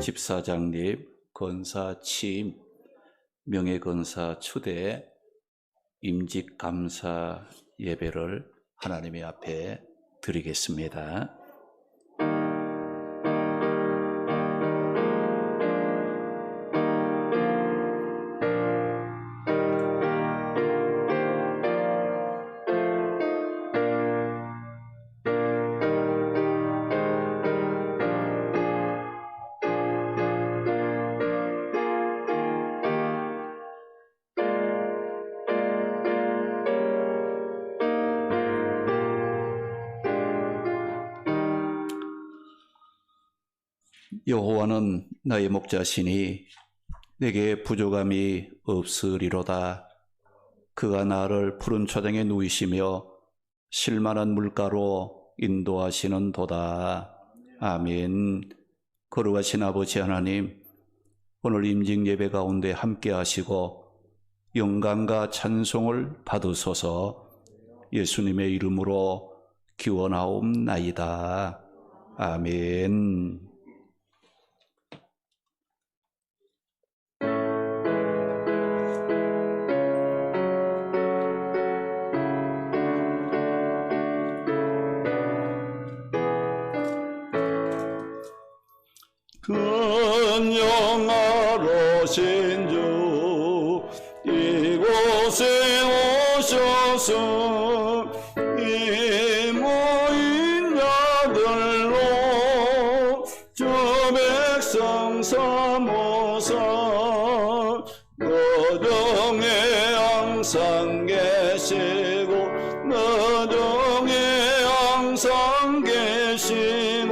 집사장립, 권사 취임, 명예권사 추대, 임직 감사 예배를 하나님의 앞에 드리겠습니다. 여호와는 나의 목자시니 내게 부족함이 없으리로다. 그가 나를 푸른 초장에 누이시며 쉴만한 물가로 인도하시는도다. 아멘. 거룩하신 아버지 하나님, 오늘 임직 예배 가운데 함께 하시고 영광과 찬송을 받으소서. 예수님의 이름으로 기원하옵나이다. 아멘. 근영하로신 주 이곳에 오셔서 이 모인 자들로 주 백성 삼으사 너중에 항상 계시고 너중에 항상 계시고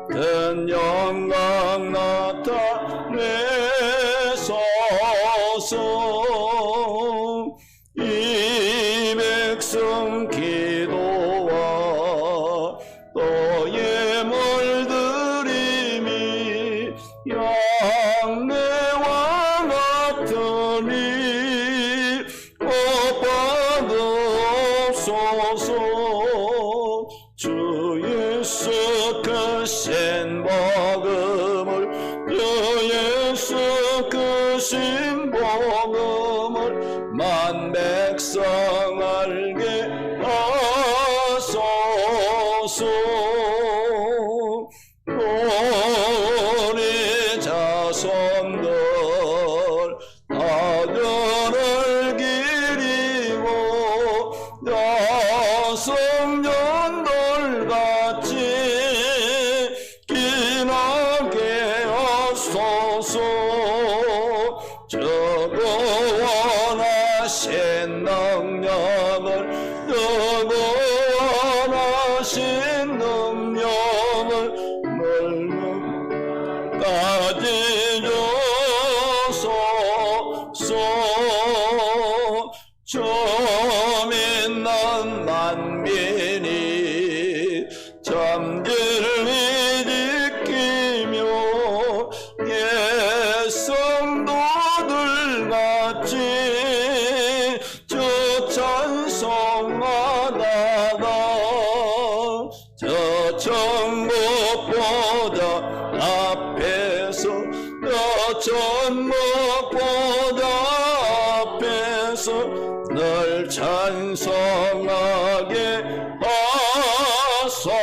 큰 영광 나타내소서. 이 백성 기도와 너의 물들임이 양내와 같으니 받옵소서. 주 예수 크신 복음을 주 예수 크신 복음을 만 백성 알게 하소서. 우리 자손들 아들을 기리고 야성년들 같이 기나게 하소서. 저거 원하신 능력을 저거 원하신 능력을 물까지 주소서. 좀 있는 만민이 참 진리 지키며 예성도들 같이 주 찬송하다가 저 천국보다 앞에서 저 천국보다 앞에서 널 찬송하게 하소서.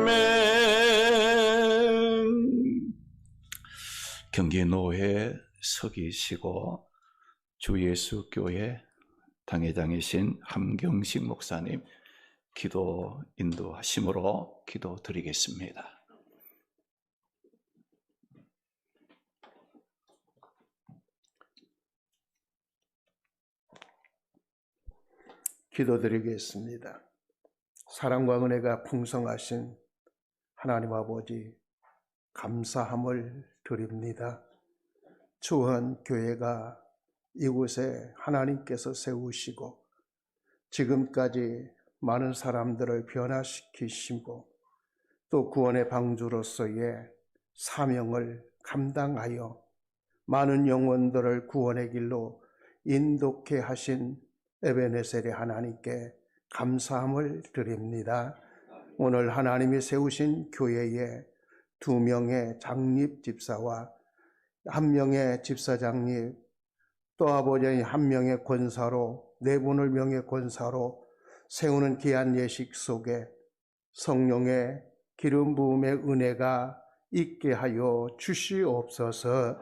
아멘. 경기노회 서기시고 주예수교회 당회장이신 함경식 목사님 기도 인도하심으로 기도 드리겠습니다. 기도드리겠습니다. 사랑과 은혜가 풍성하신 하나님 아버지, 감사함을 드립니다. 주한 교회가 이곳에 하나님께서 세우시고 지금까지 많은 사람들을 변화시키시고 또 구원의 방주로서의 사명을 감당하여 많은 영혼들을 구원의 길로 인도케 하신 에베네셀의 하나님께 감사함을 드립니다. 오늘 하나님이 세우신 교회에 2명의 장립 집사와 1명의 집사장립, 또 아버지 1명의 권사로 4분을 명예 권사로 세우는 귀한 예식 속에 성령의 기름 부음의 은혜가 있게 하여 주시옵소서.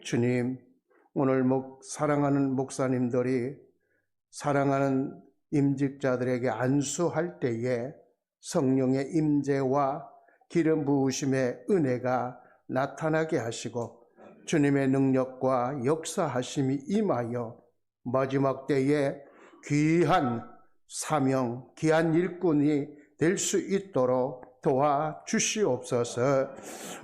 주님, 오늘 사랑하는 목사님들이 사랑하는 임직자들에게 안수할 때에 성령의 임재와 기름 부으심의 은혜가 나타나게 하시고 주님의 능력과 역사하심이 임하여 마지막 때에 귀한 사명, 귀한 일꾼이 될 수 있도록 도와주시옵소서.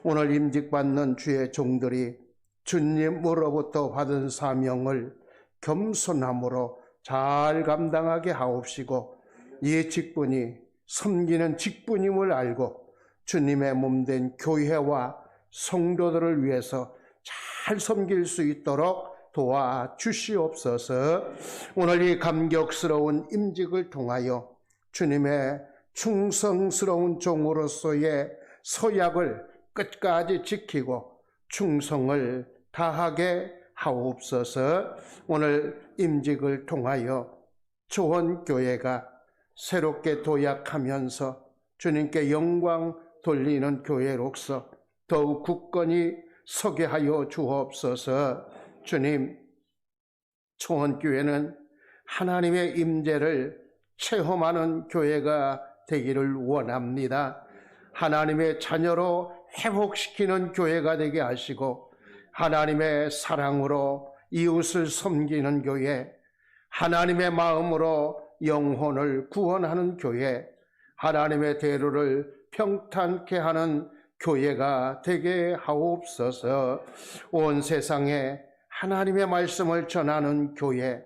오늘 임직받는 주의 종들이 주님으로부터 받은 사명을 겸손함으로 잘 감당하게 하옵시고 이 직분이 섬기는 직분임을 알고 주님의 몸된 교회와 성도들을 위해서 잘 섬길 수 있도록 도와주시옵소서. 오늘 이 감격스러운 임직을 통하여 주님의 충성스러운 종으로서의 서약을 끝까지 지키고 충성을 다하게 하옵소서. 오늘 임직을 통하여 초원교회가 새롭게 도약하면서 주님께 영광 돌리는 교회로서 더욱 굳건히 서게 하여 주옵소서. 주님, 초원교회는 하나님의 임재를 체험하는 교회가 되기를 원합니다. 하나님의 자녀로 회복시키는 교회가 되게 하시고 하나님의 사랑으로 이웃을 섬기는 교회, 하나님의 마음으로 영혼을 구원하는 교회, 하나님의 대로를 평탄케 하는 교회가 되게 하옵소서. 온 세상에 하나님의 말씀을 전하는 교회,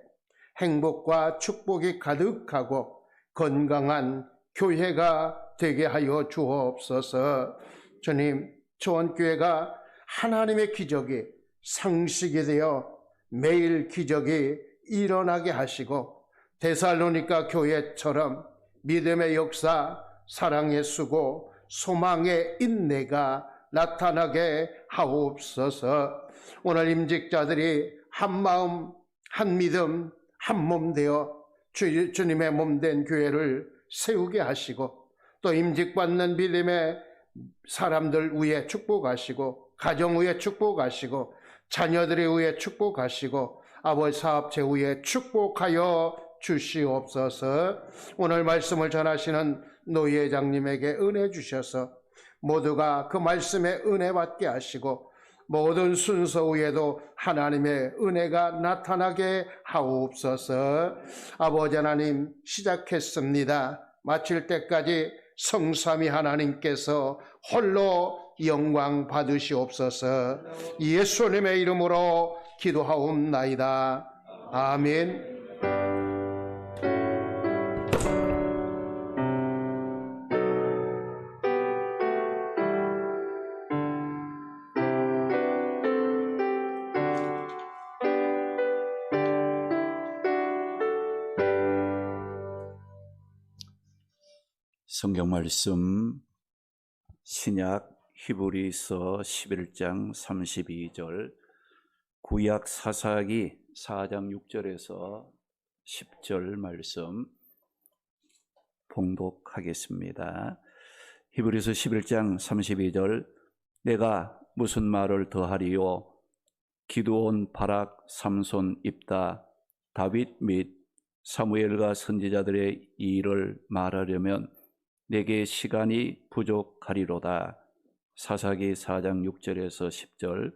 행복과 축복이 가득하고 건강한 교회가 되게 하여 주옵소서. 주님, 초원교회가 하나님의 기적이 상식이 되어 매일 기적이 일어나게 하시고 데살로니가 교회처럼 믿음의 역사, 사랑의 수고, 소망의 인내가 나타나게 하옵소서. 오늘 임직자들이 한 마음, 한 믿음, 한 몸 되어 주님의 몸된 교회를 세우게 하시고 또 임직받는 믿음의 사람들 위에 축복하시고 가정 위에 축복하시고 자녀들의 위에 축복하시고 아버지 사업체 위에 축복하여 주시옵소서. 오늘 말씀을 전하시는 노예장님에게 은혜 주셔서 모두가 그 말씀에 은혜 받게 하시고 모든 순서 위에도 하나님의 은혜가 나타나게 하옵소서. 아버지 하나님, 시작했습니다. 마칠 때까지 성삼위 하나님께서 홀로 영광 받으시옵소서. 예수님의 이름으로 기도하옵나이다. 아멘. 성경 말씀 신약 히브리서 11장 32절, 구약 사사기 4장 6절에서 10절 말씀 봉독하겠습니다. 히브리서 11장 32절, 내가 무슨 말을 더하리요? 기드온, 바락, 삼손, 입다, 다윗 및 사무엘과 선지자들의 일을 말하려면 내게 시간이 부족하리로다. 사사기 4장 6절에서 10절,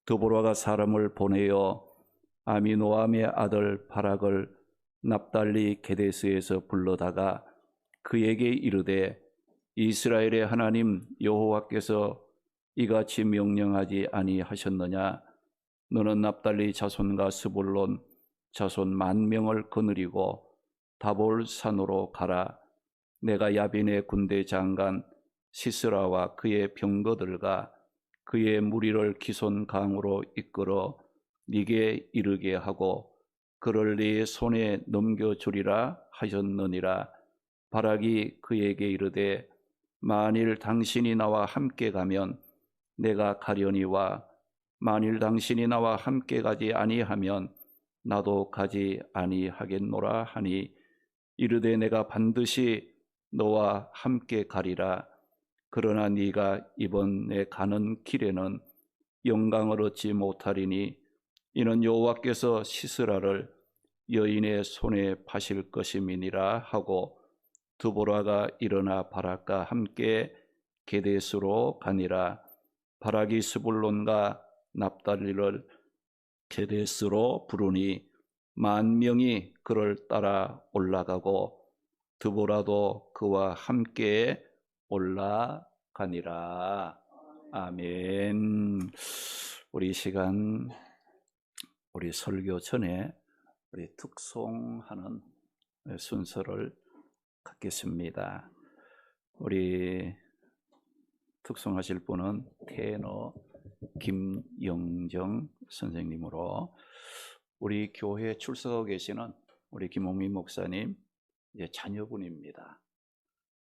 드보라가 사람을 보내어 아미노암의 아들 바락을 납달리 게데스에서 불러다가 그에게 이르되, 이스라엘의 하나님 여호와께서 이같이 명령하지 아니하셨느냐? 너는 납달리 자손과 스불론 자손 10,000명을 거느리고 다볼 산으로 가라. 내가 야빈의 군대 장관 시스라와 그의 병거들과 그의 무리를 기손 강으로 이끌어 네게 이르게 하고 그를 네 손에 넘겨주리라 하셨느니라. 바락이 그에게 이르되 만일 당신이 나와 함께 가면 내가 가려니와 만일 당신이 나와 함께 가지 아니하면 나도 가지 아니하겠노라 하니 이르되 내가 반드시 너와 함께 가리라. 그러나 네가 이번에 가는 길에는 영광을 얻지 못하리니 이는 여호와께서 시스라를 여인의 손에 파실 것임이니라 하고 드보라가 일어나 바락과 함께 게데스로 가니라. 바락이 스불론과 납달리를 게데스로 부르니 10,000명이 그를 따라 올라가고 드보라도 그와 함께 올라가니라. 아멘. 우리 시간, 우리 설교 전에 우리 특송하는 순서를 갖겠습니다. 우리 특송하실 분은 테너 김영정 선생님으로, 우리 교회에 출석하고 계시는 우리 김홍민 목사님 이제 자녀분입니다.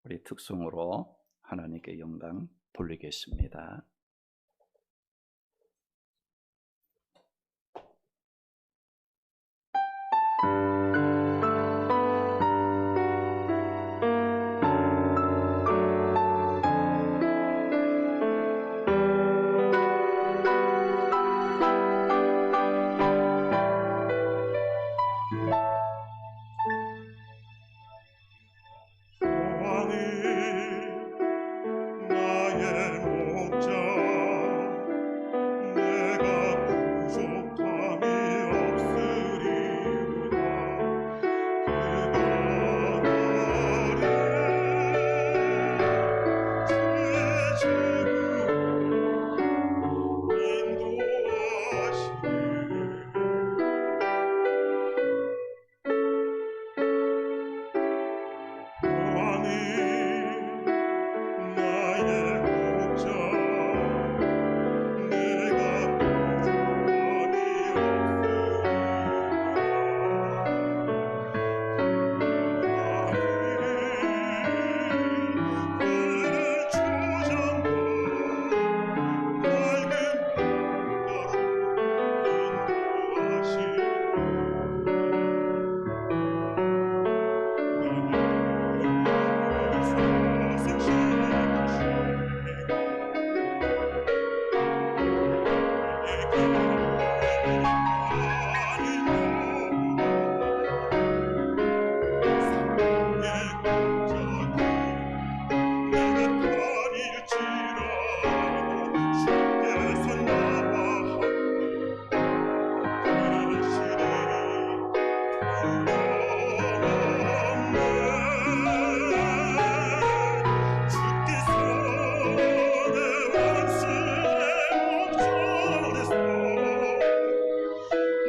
우리 특송으로 하나님께 영광 돌리겠습니다.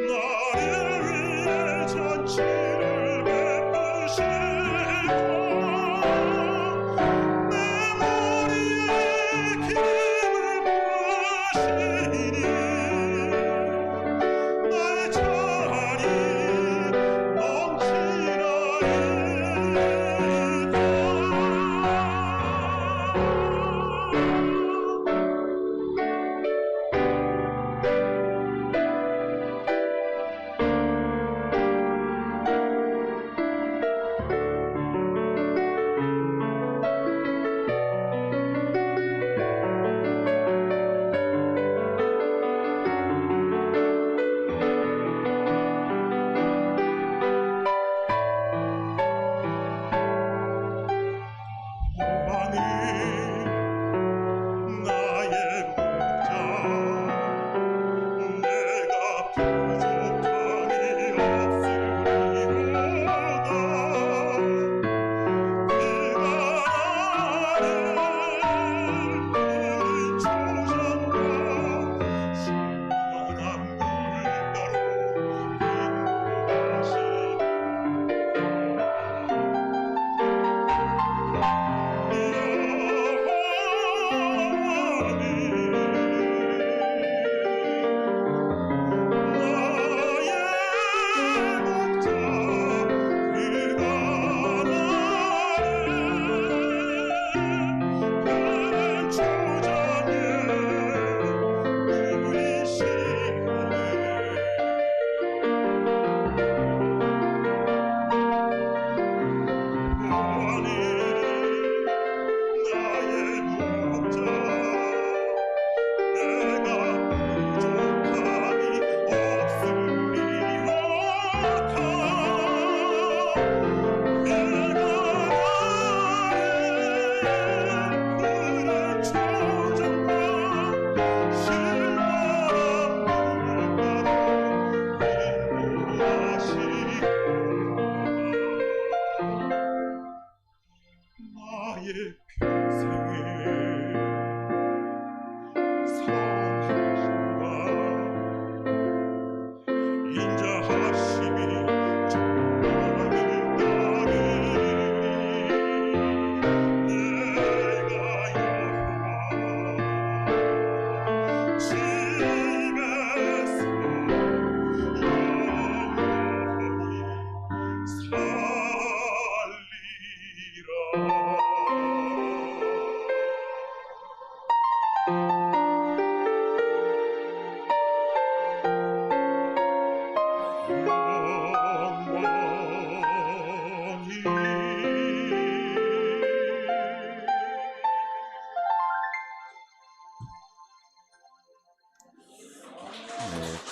나를 위해 잔치를 베푸시고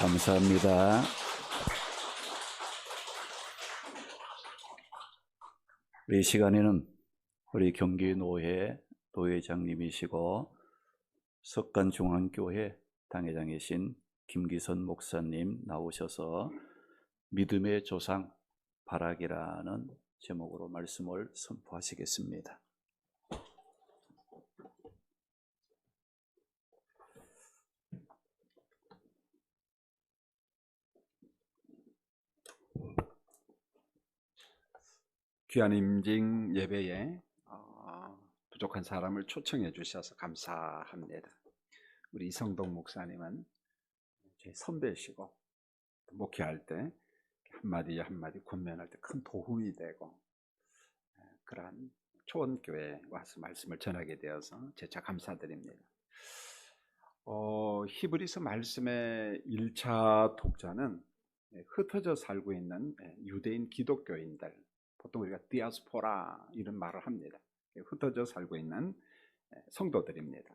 감사합니다. 이 시간에는 우리 경기노회 노회장님이시고 석간중앙교회 당회장이신 김기선 목사님 나오셔서 믿음의 조상 바락이라는 제목으로 말씀을 선포하시겠습니다. 귀한 임직 예배에 부족한 사람을 초청해 주셔서 감사합니다. 우리 이성동 목사님은 제 선배시고 목회할 때 한마디 한마디 권면할 때 큰 도움이 되고 그러한 초원교회에 와서 말씀을 전하게 되어서 재차 감사드립니다. 히브리서 말씀의 1차 독자는 흩어져 살고 있는 유대인 기독교인들, 보통 우리가 디아스포라 이런 말을 합니다. 흩어져 살고 있는 성도들입니다.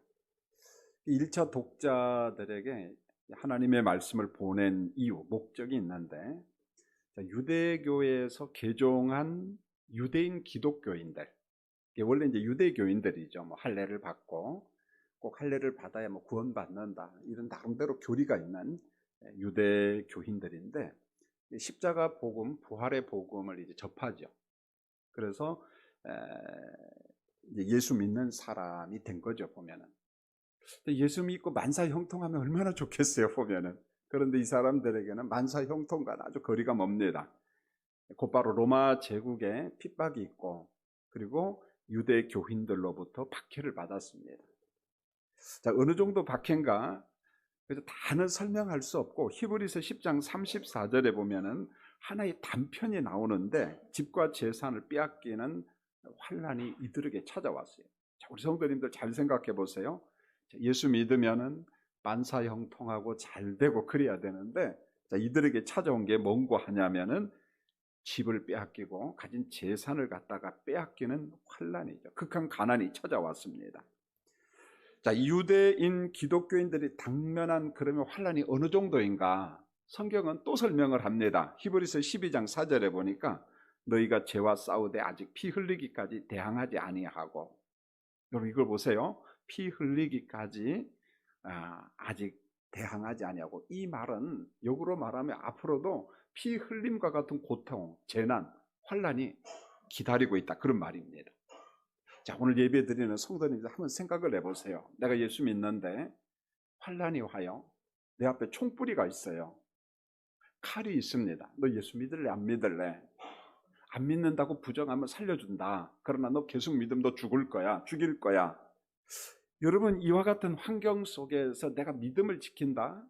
1차 독자들에게 하나님의 말씀을 보낸 이유, 목적이 있는데, 유대교에서 개종한 유대인 기독교인들, 원래 이제 유대교인들이죠. 뭐 할례를 받고 꼭 할례를 받아야 뭐 구원받는다, 이런 나름대로 교리가 있는 유대교인들인데, 십자가 복음, 부활의 복음을 이제 접하죠. 그래서 이제 예수 믿는 사람이 된 거죠, 보면은. 예수 믿고 만사 형통하면 얼마나 좋겠어요, 보면은. 그런데 이 사람들에게는 만사 형통과는 아주 거리가 멉니다. 곧바로 로마 제국에 핍박이 있고, 그리고 유대 교인들로부터 박해를 받았습니다. 자, 어느 정도 박해인가? 그래서 다는 설명할 수 없고, 히브리서 10장 34절에 보면은 하나의 단편이 나오는데, 집과 재산을 빼앗기는 환란이 이들에게 찾아왔어요. 자, 우리 성도님들 잘 생각해 보세요. 예수 믿으면은 만사 형통하고 잘 되고 그래야 되는데, 자, 이들에게 찾아온 게 뭔고 하냐면은 집을 빼앗기고 가진 재산을 갖다가 빼앗기는 환란이죠. 극한 가난이 찾아왔습니다. 자, 유대인 기독교인들이 당면한 그러면 환란이 어느 정도인가? 성경은 또 설명을 합니다. 히브리서 12장 4절에 보니까 너희가 죄와 싸우되 아직 피 흘리기까지 대항하지 아니하고, 여러분 이걸 보세요. 피 흘리기까지 아직 대항하지 아니하고, 이 말은 역으로 말하면 앞으로도 피 흘림과 같은 고통, 재난, 환란이 기다리고 있다, 그런 말입니다. 자, 오늘 예배 드리는 성도님들 한번 생각을 해보세요. 내가 예수 믿는데 환란이 와요. 내 앞에 총뿌리가 있어요. 칼이 있습니다. 너 예수 믿을래 안 믿을래? 안 믿는다고 부정하면 살려준다. 그러나 너 계속 믿으면 너 죽을 거야, 죽일 거야. 여러분, 이와 같은 환경 속에서 내가 믿음을 지킨다,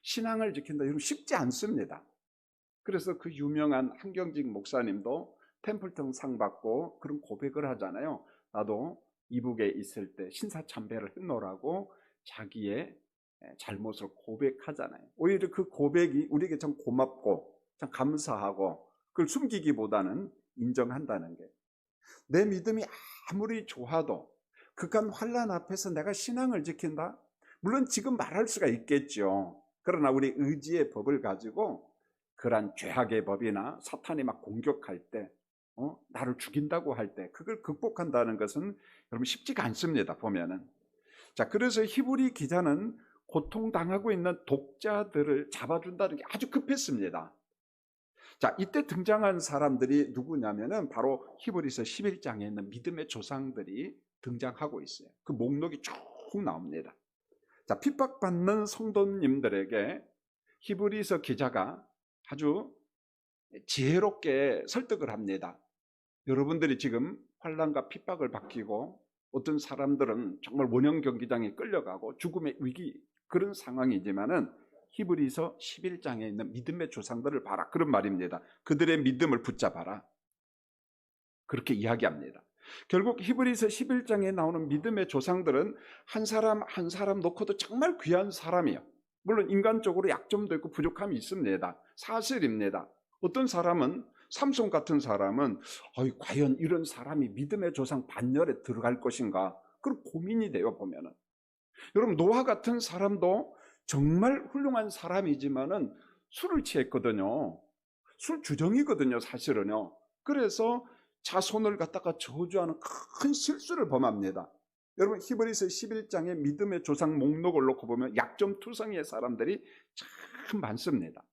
신앙을 지킨다, 여러분 쉽지 않습니다. 그래서 그 유명한 한경직 목사님도 템플턴 상 받고 그런 고백을 하잖아요. 나도 이북에 있을 때 신사참배를 했노라고 자기의 잘못을 고백하잖아요. 오히려 그 고백이 우리에게 참 고맙고 참 감사하고, 그걸 숨기기보다는 인정한다는 게, 내 믿음이 아무리 좋아도 극한 환란 앞에서 내가 신앙을 지킨다? 물론 지금 말할 수가 있겠죠. 그러나 우리 의지의 법을 가지고 그러한 죄악의 법이나 사탄이 막 공격할 때, 나를 죽인다고 할 때 그걸 극복한다는 것은 여러분 쉽지가 않습니다, 보면은. 자, 그래서 히브리 기자는 고통당하고 있는 독자들을 잡아준다는 게 아주 급했습니다. 자, 이때 등장한 사람들이 누구냐면은 바로 히브리서 11장에 있는 믿음의 조상들이 등장하고 있어요. 그 목록이 쭉 나옵니다. 자, 핍박받는 성도님들에게 히브리서 기자가 아주 지혜롭게 설득을 합니다. 여러분들이 지금 환난과 핍박을 받기고 어떤 사람들은 정말 원형 경기장에 끌려가고 죽음의 위기, 그런 상황이지만은 히브리서 11장에 있는 믿음의 조상들을 봐라, 그런 말입니다. 그들의 믿음을 붙잡아라, 그렇게 이야기합니다. 결국 히브리서 11장에 나오는 믿음의 조상들은 한 사람 한 사람 놓고도 정말 귀한 사람이에요. 물론 인간적으로 약점도 있고 부족함이 있습니다. 사실입니다. 어떤 사람은, 삼손 같은 사람은 과연 이런 사람이 믿음의 조상 반열에 들어갈 것인가, 그런 고민이 돼요, 보면은. 여러분, 노아 같은 사람도 정말 훌륭한 사람이지만은 술을 취했거든요. 술 주정이거든요, 사실은요. 그래서 자손을 갖다가 저주하는 큰 실수를 범합니다. 여러분, 히브리서 11장의 믿음의 조상 목록을 놓고 보면 약점투성이의 사람들이 참 많습니다.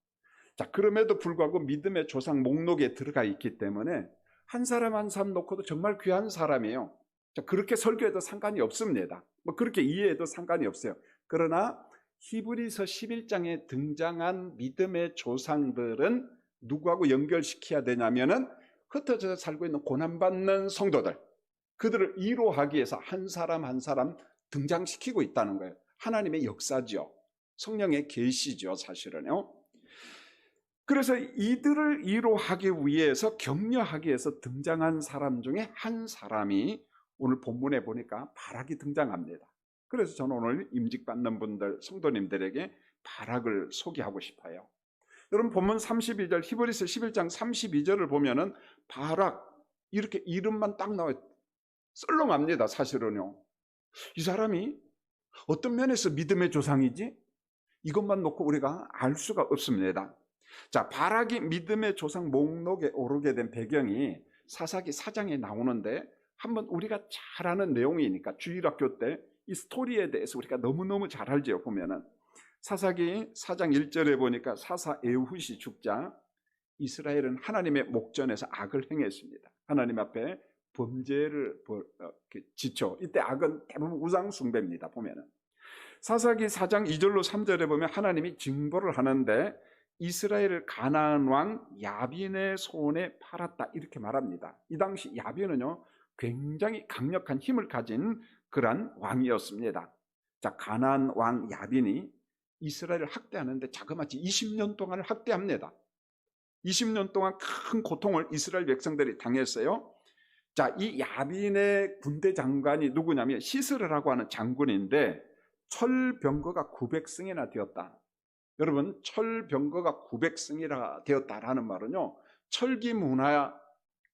자, 그럼에도 불구하고 믿음의 조상 목록에 들어가 있기 때문에 한 사람 한 사람 놓고도 정말 귀한 사람이에요. 자, 그렇게 설교해도 상관이 없습니다. 그렇게 이해해도 상관이 없어요. 그러나 히브리서 11장에 등장한 믿음의 조상들은 누구하고 연결시켜야 되냐면은 흩어져 살고 있는 고난받는 성도들, 그들을 위로하기 위해서 한 사람 한 사람 등장시키고 있다는 거예요. 하나님의 역사죠. 성령의 계시죠, 사실은요. 그래서 이들을 위로하기 위해서, 격려하기 위해서 등장한 사람 중에 한 사람이 오늘 본문에 보니까 바락이 등장합니다. 그래서 저는 오늘 임직받는 분들, 성도님들에게 바락을 소개하고 싶어요. 여러분, 본문 32절, 히브리서 11장 32절을 보면은 바락, 이렇게 이름만 딱 나와요. 썰렁합니다, 사실은요. 이 사람이 어떤 면에서 믿음의 조상이지? 이것만 놓고 우리가 알 수가 없습니다. 자, 바락이 믿음의 조상 목록에 오르게 된 배경이 사사기 4장에 나오는데, 한번 우리가 잘 아는 내용이니까 주일학교 때 이 스토리에 대해서 우리가 너무너무 잘 알죠. 보면은 사사기 4장 1절에 보니까 사사 에훗이 죽자 이스라엘은 하나님의 목전에서 악을 행했습니다. 하나님 앞에 범죄를 지쳐. 이때 악은 대부분 우상 숭배입니다. 보면은 사사기 4장 2절로 3절에 보면 하나님이 징벌을 하는데 이스라엘을 가나안 왕 야빈의 손에 팔았다, 이렇게 말합니다. 이 당시 야빈은요 굉장히 강력한 힘을 가진 그러한 왕이었습니다. 자, 가나안 왕 야빈이 이스라엘을 학대하는데 자그마치 20년 동안을 학대합니다. 20년 동안 큰 고통을 이스라엘 백성들이 당했어요. 자, 이 야빈의 군대 장관이 누구냐면 시스라라고 하는 장군인데 철병거가 900승이나 되었다. 여러분, 철병거가 900승이나 되었다라는 말은요, 철기 문화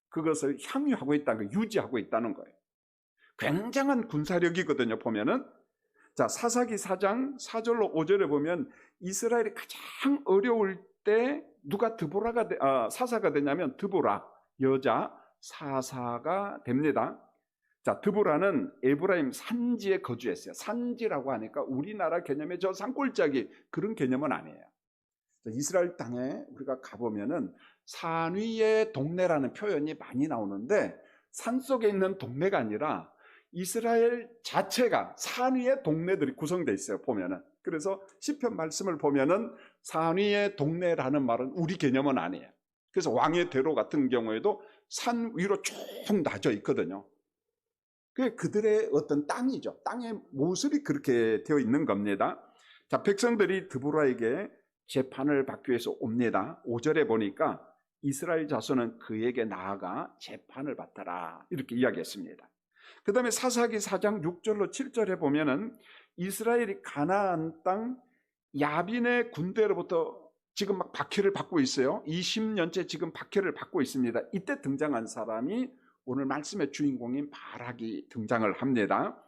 그것을 향유하고 있다는 거, 유지하고 있다는 거예요. 굉장한 군사력이거든요, 보면은. 자, 사사기 4장 4절로 5절에 보면 이스라엘이 가장 어려울 때 누가 사사가 되냐면 드보라, 여자 사사가 됩니다. 자, 드보라는 에브라임 산지에 거주했어요. 산지라고 하니까 우리나라 개념의 저 산골짜기 그런 개념은 아니에요. 이스라엘 땅에 우리가 가보면은 산 위의 동네라는 표현이 많이 나오는데 산속에 있는 동네가 아니라 이스라엘 자체가 산 위의 동네들이 구성되어 있어요, 보면은. 그래서 시편 말씀을 보면은 산 위의 동네라는 말은 우리 개념은 아니에요. 그래서 왕의 대로 같은 경우에도 산 위로 쭉 낮아 있거든요. 그게 그들의 어떤 땅이죠. 땅의 모습이 그렇게 되어 있는 겁니다. 자, 백성들이 드보라에게 재판을 받기 위해서 옵니다. 5절에 보니까 이스라엘 자손은 그에게 나아가 재판을 받더라, 이렇게 이야기했습니다. 그 다음에 사사기 4장 6절로 7절에 보면은 이스라엘이 가나안 땅 야빈의 군대로부터 지금 막 박해를 받고 있어요. 20년째 지금 박해를 받고 있습니다. 이때 등장한 사람이 오늘 말씀의 주인공인 바락이 등장을 합니다.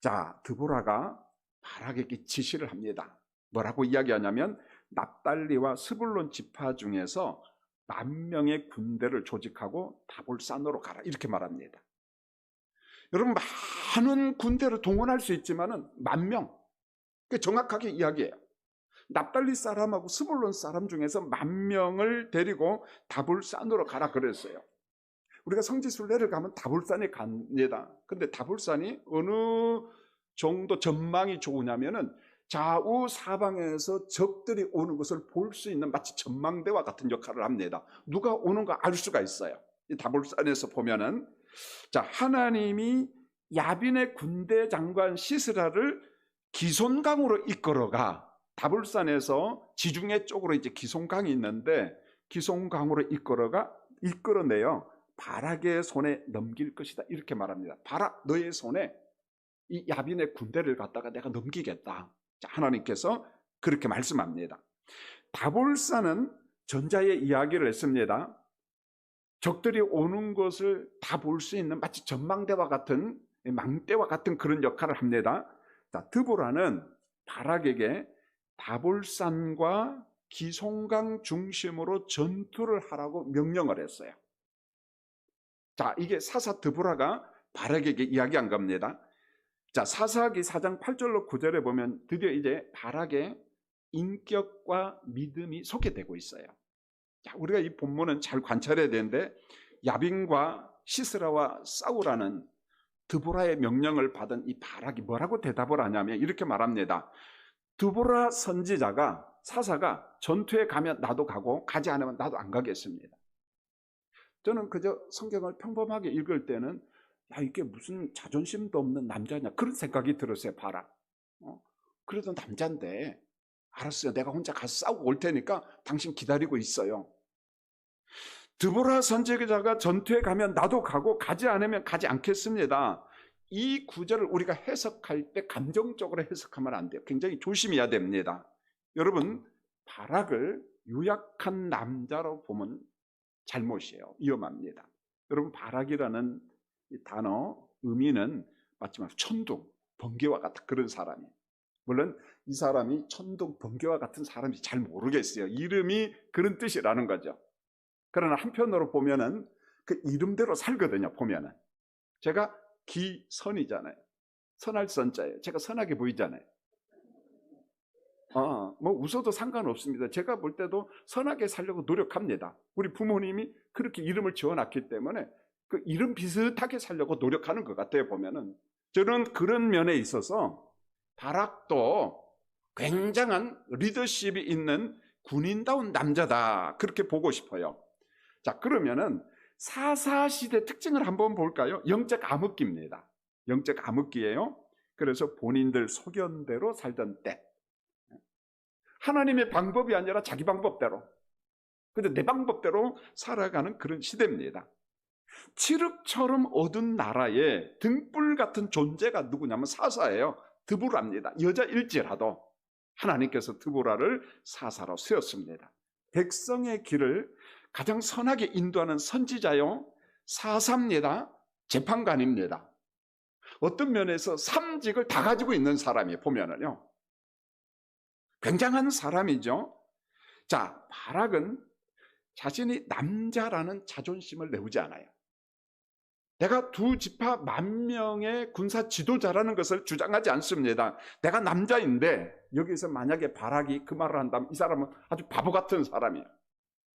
자, 드보라가 바락에게 지시를 합니다. 뭐라고 이야기하냐면 납달리와 스불론 지파 중에서 10,000명의 군대를 조직하고 다볼산으로 가라, 이렇게 말합니다. 여러분, 많은 군대를 동원할 수 있지만은 10,000명, 정확하게 이야기해요. 납달리 사람하고 스불론 사람 중에서 10,000명을 데리고 다볼산으로 가라 그랬어요. 우리가 성지순례를 가면 다볼산에 갑니다. 근데 다볼산이 어느 정도 전망이 좋으냐면은 좌우 사방에서 적들이 오는 것을 볼 수 있는 마치 전망대와 같은 역할을 합니다. 누가 오는가 알 수가 있어요. 이 다볼산에서 보면은, 자, 하나님이 야빈의 군대 장관 시스라를 기손강으로 이끌어가, 다볼산에서 지중해 쪽으로 이제 기손강이 있는데 기손강으로 이끌어내요. 바락의 손에 넘길 것이다 이렇게 말합니다. 바락, 너의 손에 이 야빈의 군대를 갖다가 내가 넘기겠다. 자, 하나님께서 그렇게 말씀합니다. 다볼산은 전자의 이야기를 했습니다. 적들이 오는 것을 다 볼 수 있는 마치 전망대와 같은, 망대와 같은 그런 역할을 합니다. 자, 드보라는 바락에게 다볼산과 기송강 중심으로 전투를 하라고 명령을 했어요. 자, 이게 사사 드보라가 바락에게 이야기한 겁니다. 자, 사사기 4장 8절로 9절에 보면 드디어 이제 바락의 인격과 믿음이 소개되고 있어요. 자, 우리가 이 본문은 잘 관찰해야 되는데, 야빈과 시스라와 싸우라는 드보라의 명령을 받은 이 바락이 뭐라고 대답을 하냐면 이렇게 말합니다. 드보라 선지자가, 사사가 전투에 가면 나도 가고 가지 않으면 나도 안 가겠습니다. 저는 그저 성경을 평범하게 읽을 때는 야, 이게 무슨 자존심도 없는 남자냐 그런 생각이 들었어요. 바락. 그래도 남자인데 알았어요. 내가 혼자 가서 싸우고 올 테니까 당신 기다리고 있어요. 드보라 선지자가 전투에 가면 나도 가고 가지 않으면 가지 않겠습니다. 이 구절을 우리가 해석할 때 감정적으로 해석하면 안 돼요. 굉장히 조심해야 됩니다. 여러분, 바락을 유약한 남자로 보면 잘못이에요. 위험합니다. 여러분, 바락이라는 이 단어 의미는 마치 천둥, 번개와 같은 그런 사람이에요. 물론 이 사람이 천둥, 번개와 같은 사람인지 잘 모르겠어요. 이름이 그런 뜻이라는 거죠. 그러나 한편으로 보면은 그 이름대로 살거든요. 보면은 제가 기선이잖아요. 선할 선자예요. 제가 선하게 보이잖아요. 뭐 웃어도 상관없습니다. 제가 볼 때도 선하게 살려고 노력합니다. 우리 부모님이 그렇게 이름을 지어놨기 때문에 그 이름 비슷하게 살려고 노력하는 것 같아요. 보면은 저는 그런 면에 있어서 바락도 굉장한 리더십이 있는 군인다운 남자다 그렇게 보고 싶어요. 자, 그러면은 사사시대 특징을 한번 볼까요? 영적 암흑기입니다. 영적 암흑기예요. 그래서 본인들 소견대로 살던 때, 하나님의 방법이 아니라 자기 방법대로, 근데 내 방법대로 살아가는 그런 시대입니다. 칠흑처럼 어두운 나라에 등불 같은 존재가 누구냐면 사사예요. 드보라입니다. 여자일지라도 하나님께서 드보라를 사사로 세웠습니다. 백성의 길을 가장 선하게 인도하는 선지자요, 사사입니다. 재판관입니다. 어떤 면에서 삼직을 다 가지고 있는 사람이 보면은요, 굉장한 사람이죠. 자, 바락은 자신이 남자라는 자존심을 내우지 않아요. 내가 두 지파 10,000명의 군사 지도자라는 것을 주장하지 않습니다. 내가 남자인데, 여기서 만약에 바락이 그 말을 한다면 이 사람은 아주 바보 같은 사람이에요.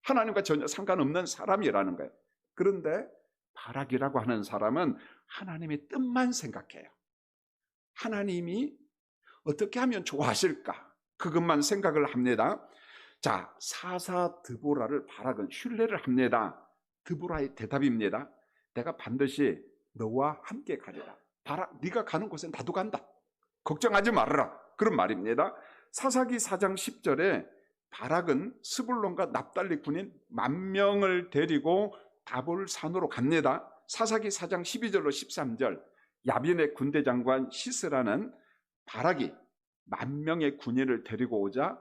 하나님과 전혀 상관없는 사람이라는 거예요. 그런데 바락이라고 하는 사람은 하나님의 뜻만 생각해요. 하나님이 어떻게 하면 좋아하실까? 그것만 생각을 합니다. 자, 사사 드보라를 바락은 신뢰를 합니다. 드보라의 대답입니다. 내가 반드시 너와 함께 가리라. 바락, 네가 가는 곳에 나도 간다. 걱정하지 말아라. 그런 말입니다. 사사기 4장 10절에 바락은 스불론과 납달리 군인 10,000명을 데리고 다볼산으로 갑니다. 사사기 4장 12절로 13절, 야빈의 군대 장관 시스라는 바락이 10,000명의 군인을 데리고 오자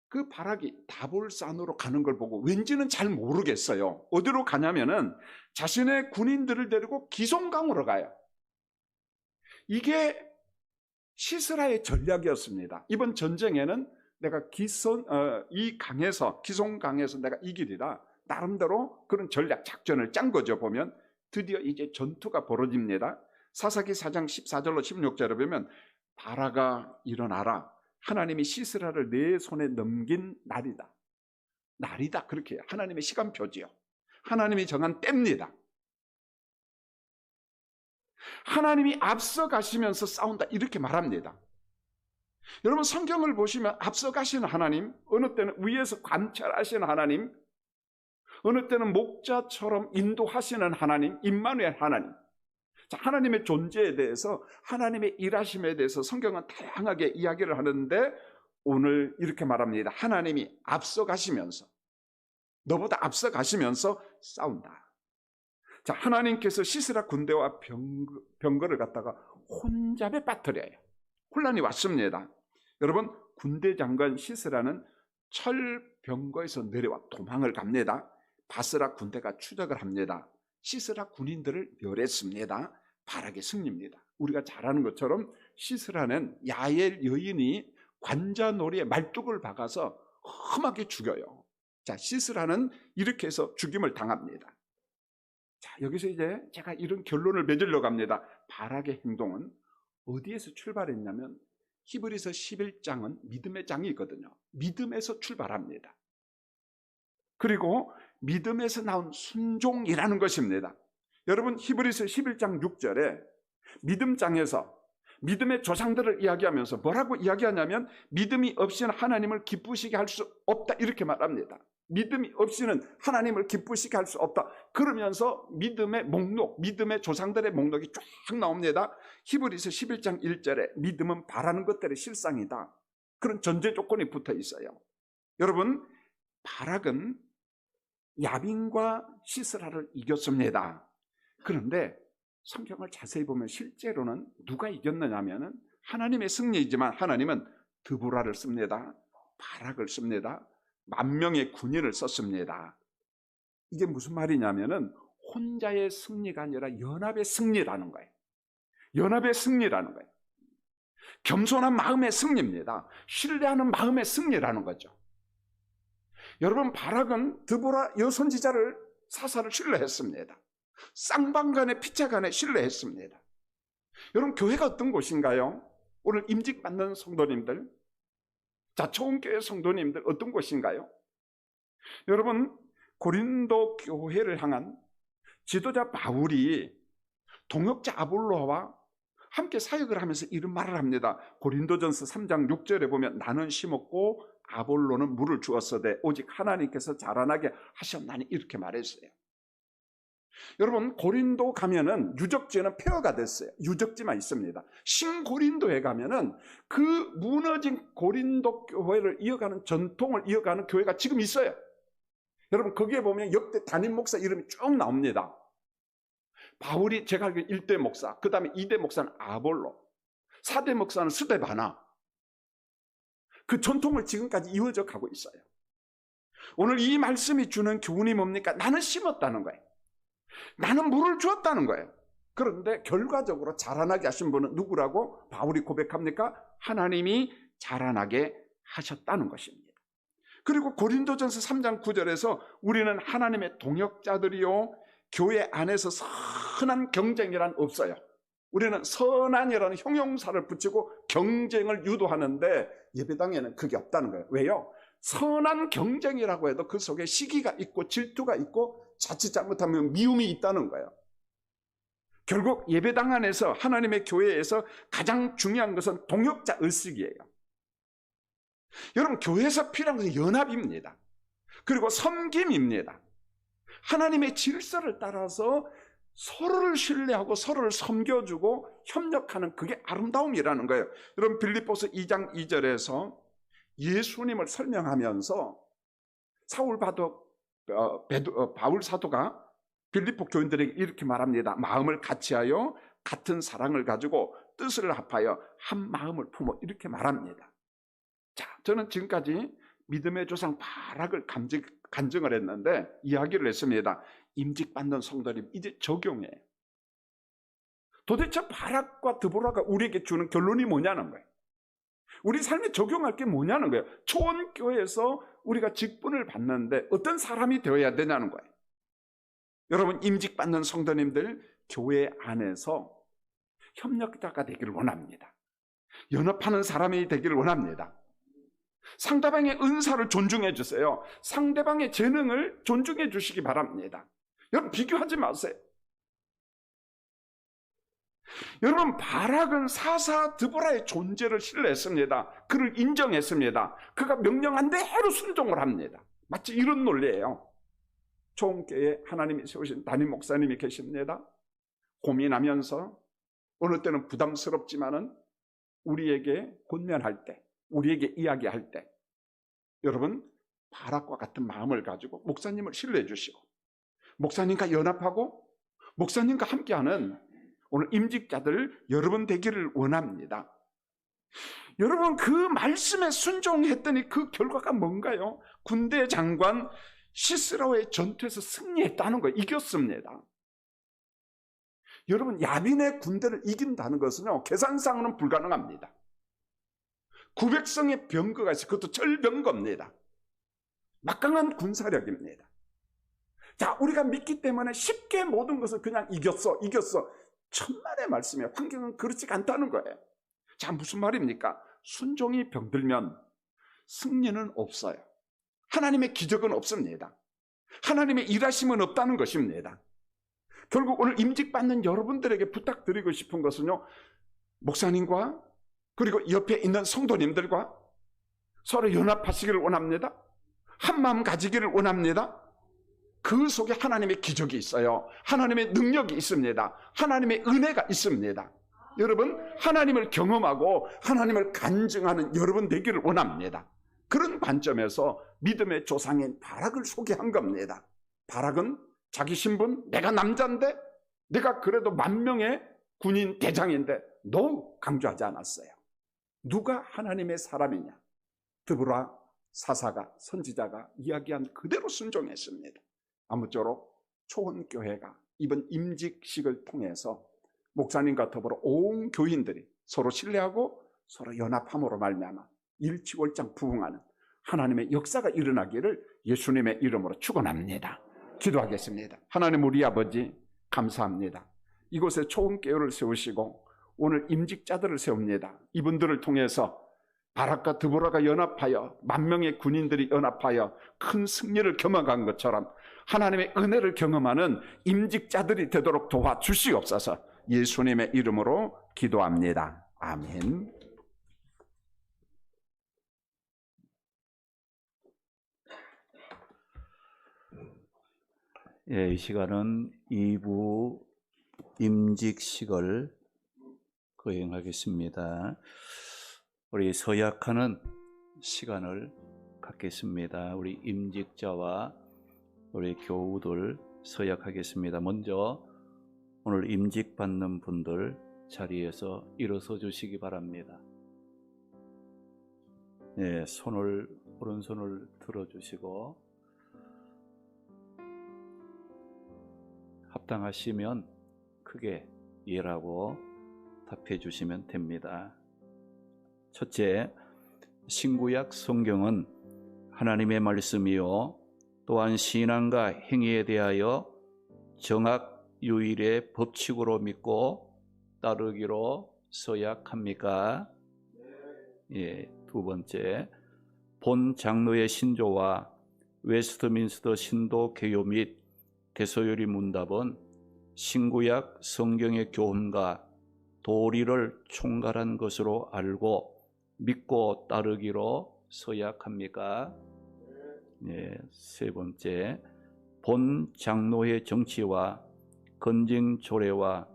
그 바락이 다볼산으로 가는 걸 보고 왠지는 잘 모르겠어요. 어디로 가냐면은 자신의 군인들을 데리고 기송강으로 가요. 이게 시스라의 전략이었습니다. 이번 전쟁에는 내가 이 강에서, 기송강에서 내가 이기리라 나름대로 그런 전략 작전을 짠 거죠. 보면 드디어 이제 전투가 벌어집니다. 사사기 4장 14절로 16절에 보면 바라가 일어나라, 하나님이 시스라를 내 손에 넘긴 날이다. 날이다, 그렇게 하나님의 시간표지요. 하나님이 정한 때입니다. 하나님이 앞서 가시면서 싸운다, 이렇게 말합니다. 여러분, 성경을 보시면 앞서 가시는 하나님, 어느 때는 위에서 관찰하시는 하나님, 어느 때는 목자처럼 인도하시는 하나님, 임마누엘 하나님. 자, 하나님의 존재에 대해서, 하나님의 일하심에 대해서 성경은 다양하게 이야기를 하는데 오늘 이렇게 말합니다. 하나님이 앞서 가시면서, 너보다 앞서 가시면서 싸운다. 자, 하나님께서 시스라 군대와 병거를 갖다가 혼잡에 빠뜨려요. 혼란이 왔습니다. 여러분, 군대 장관 시스라는 철병거에서 내려와 도망을 갑니다. 바스라 군대가 추적을 합니다. 시스라 군인들을 멸했습니다. 바락의 승리입니다. 우리가 잘 아는 것처럼 시스라는 야엘 여인이 관자놀이에 말뚝을 박아서 험하게 죽여요. 자, 시스라는 이렇게 해서 죽임을 당합니다. 자, 여기서 이제 제가 이런 결론을 맺으려고 합니다. 바락의 행동은 어디에서 출발했냐면 히브리서 11장은 믿음의 장이거든요. 믿음에서 출발합니다. 그리고 믿음에서 나온 순종이라는 것입니다. 여러분, 히브리서 11장 6절에 믿음장에서 믿음의 조상들을 이야기하면서 뭐라고 이야기하냐면 믿음이 없이는 하나님을 기쁘시게 할 수 없다, 이렇게 말합니다. 믿음이 없이는 하나님을 기쁘시게 할 수 없다. 그러면서 믿음의 목록, 믿음의 조상들의 목록이 쫙 나옵니다. 히브리서 11장 1절에 믿음은 바라는 것들의 실상이다, 그런 전제 조건이 붙어 있어요. 여러분, 바락은 야빈과 시스라를 이겼습니다. 그런데 성경을 자세히 보면 실제로는 누가 이겼느냐면 하나님의 승리이지만 하나님은 드보라를 씁니다. 바락을 씁니다. 10,000명의 군인을 썼습니다. 이게 무슨 말이냐면은 혼자의 승리가 아니라 연합의 승리라는 거예요. 연합의 승리라는 거예요. 겸손한 마음의 승리입니다. 신뢰하는 마음의 승리라는 거죠. 여러분, 바락은 드보라 여선지자를 사사를 신뢰했습니다. 쌍방간의 피차간에 신뢰했습니다. 여러분, 교회가 어떤 곳인가요? 오늘 임직받는 성도님들, 자, 초원교회 성도님들 어떤 곳인가요? 여러분, 고린도 교회를 향한 지도자 바울이 동역자 아볼로와 함께 사역을 하면서 이런 말을 합니다. 고린도전서 3장 6절에 보면 나는 심었고 아볼로는 물을 주었으되 오직 하나님께서 자라나게 하셨나니, 이렇게 말했어요. 여러분, 고린도 가면은 유적지에는 폐허가 됐어요. 유적지만 있습니다. 신고린도에 가면은 그 무너진 고린도 교회를 이어가는, 전통을 이어가는 교회가 지금 있어요. 여러분, 거기에 보면 역대 담임 목사 이름이 쭉 나옵니다. 바울이 제가 알기로 1대 목사, 그 다음에 2대 목사는 아볼로, 4대 목사는 스데바나. 그 전통을 지금까지 이어져 가고 있어요. 오늘 이 말씀이 주는 교훈이 뭡니까? 나는 심었다는 거예요. 나는 물을 주었다는 거예요. 그런데 결과적으로 자라나게 하신 분은 누구라고 바울이 고백합니까? 하나님이 자라나게 하셨다는 것입니다. 그리고 고린도전서 3장 9절에서 우리는 하나님의 동역자들이요 교회 안에서 선한 경쟁이란 없어요. 우리는 선한이라는 형용사를 붙이고 경쟁을 유도하는데 예배당에는 그게 없다는 거예요. 왜요? 선한 경쟁이라고 해도 그 속에 시기가 있고 질투가 있고 자칫 잘못하면 미움이 있다는 거예요. 결국 예배당 안에서 하나님의 교회에서 가장 중요한 것은 동역자 의식이에요. 여러분, 교회에서 필요한 것은 연합입니다. 그리고 섬김입니다. 하나님의 질서를 따라서 서로를 신뢰하고 서로를 섬겨주고 협력하는, 그게 아름다움이라는 거예요. 여러분, 빌립보서 2장 2절에서 예수님을 설명하면서 바울 사도가 빌립보 교인들에게 이렇게 말합니다. 마음을 같이하여 같은 사랑을 가지고 뜻을 합하여 한 마음을 품어, 이렇게 말합니다. 자, 저는 지금까지 믿음의 조상 바락을 간증을 했는데 이야기를 했습니다. 임직받는 성도님, 이제 적용해요. 도대체 바락과 드보라가 우리에게 주는 결론이 뭐냐는 거예요. 우리 삶에 적용할 게 뭐냐는 거예요. 초원교회에서 우리가 직분을 받는데 어떤 사람이 되어야 되냐는 거예요. 여러분, 임직받는 성도님들 교회 안에서 협력자가 되기를 원합니다. 연합하는 사람이 되기를 원합니다. 상대방의 은사를 존중해 주세요. 상대방의 재능을 존중해 주시기 바랍니다. 여러분, 비교하지 마세요. 여러분, 바락은 사사 드보라의 존재를 신뢰했습니다. 그를 인정했습니다. 그가 명령한 대로 순종을 합니다. 마치 이런 논리예요. 초원교회에 하나님이 세우신 담임 목사님이 계십니다. 고민하면서 어느 때는 부담스럽지만은 우리에게 권면할 때, 우리에게 이야기할 때, 여러분, 바락과 같은 마음을 가지고 목사님을 신뢰해 주시고, 목사님과 연합하고 목사님과 함께하는 오늘 임직자들 여러분 되기를 원합니다. 여러분, 그 말씀에 순종했더니 그 결과가 뭔가요? 군대 장관 시스라의 전투에서 승리했다는 거예요. 이겼습니다. 여러분, 야빈의 군대를 이긴다는 것은요, 계산상으로는 불가능합니다. 900성의 병거가 있어요. 그것도 철병거입니다. 막강한 군사력입니다. 자, 우리가 믿기 때문에 쉽게 모든 것을 그냥 이겼어. 천만의 말씀이에요. 환경은 그렇지가 않다는 거예요. 자, 무슨 말입니까? 순종이 병들면 승리는 없어요. 하나님의 기적은 없습니다. 하나님의 일하심은 없다는 것입니다. 결국 오늘 임직받는 여러분들에게 부탁드리고 싶은 것은요, 목사님과 그리고 옆에 있는 성도님들과 서로 연합하시기를 원합니다. 한마음 가지기를 원합니다. 그 속에 하나님의 기적이 있어요. 하나님의 능력이 있습니다. 하나님의 은혜가 있습니다. 여러분, 하나님을 경험하고 하나님을 간증하는 여러분 되기를 원합니다. 그런 관점에서 믿음의 조상인 바락을 소개한 겁니다. 바락은 자기 신분, 내가 남자인데, 내가 그래도 10,000명의 군인 대장인데 너무 강조하지 않았어요. 누가 하나님의 사람이냐? 드보라 사사가, 선지자가 이야기한 그대로 순종했습니다. 아무쪼록 초원교회가 이번 임직식을 통해서 목사님과 더불어 온 교인들이 서로 신뢰하고 서로 연합함으로 말미암아 일치월장 부흥하는 하나님의 역사가 일어나기를 예수님의 이름으로 축원합니다. 기도하겠습니다. 하나님, 우리 아버지 감사합니다. 이곳에 초원교회를 세우시고 오늘 임직자들을 세웁니다. 이분들을 통해서 바락과 드보라가 연합하여 10,000명의 군인들이 연합하여 큰 승리를 경험한 것처럼 하나님의 은혜를 경험하는 임직자들이 되도록 도와주시옵소서. 예수님의 이름으로 기도합니다. 아멘. 예, 이 시간은 2부 임직식을 거행하겠습니다. 우리 서약하는 시간을 갖겠습니다. 우리 임직자와 우리 교우들 서약하겠습니다. 먼저 오늘 임직받는 분들 자리에서 일어서 주시기 바랍니다. 네, 오른손을 들어주시고 합당하시면 크게 예라고 답해 주시면 됩니다. 첫째, 신구약 성경은 하나님의 말씀이요 또한 신앙과 행위에 대하여 정학 유일의 법칙으로 믿고 따르기로 서약합니까? 예, 두 번째, 본 장로의 신조와 웨스트민스터 신도 개요 및 대소요리 문답은 신구약 성경의 교훈과 도리를 총괄한 것으로 알고 믿고 따르기로 서약합니까? 네, 세 번째, 본 장로의 정치와 건증 조례와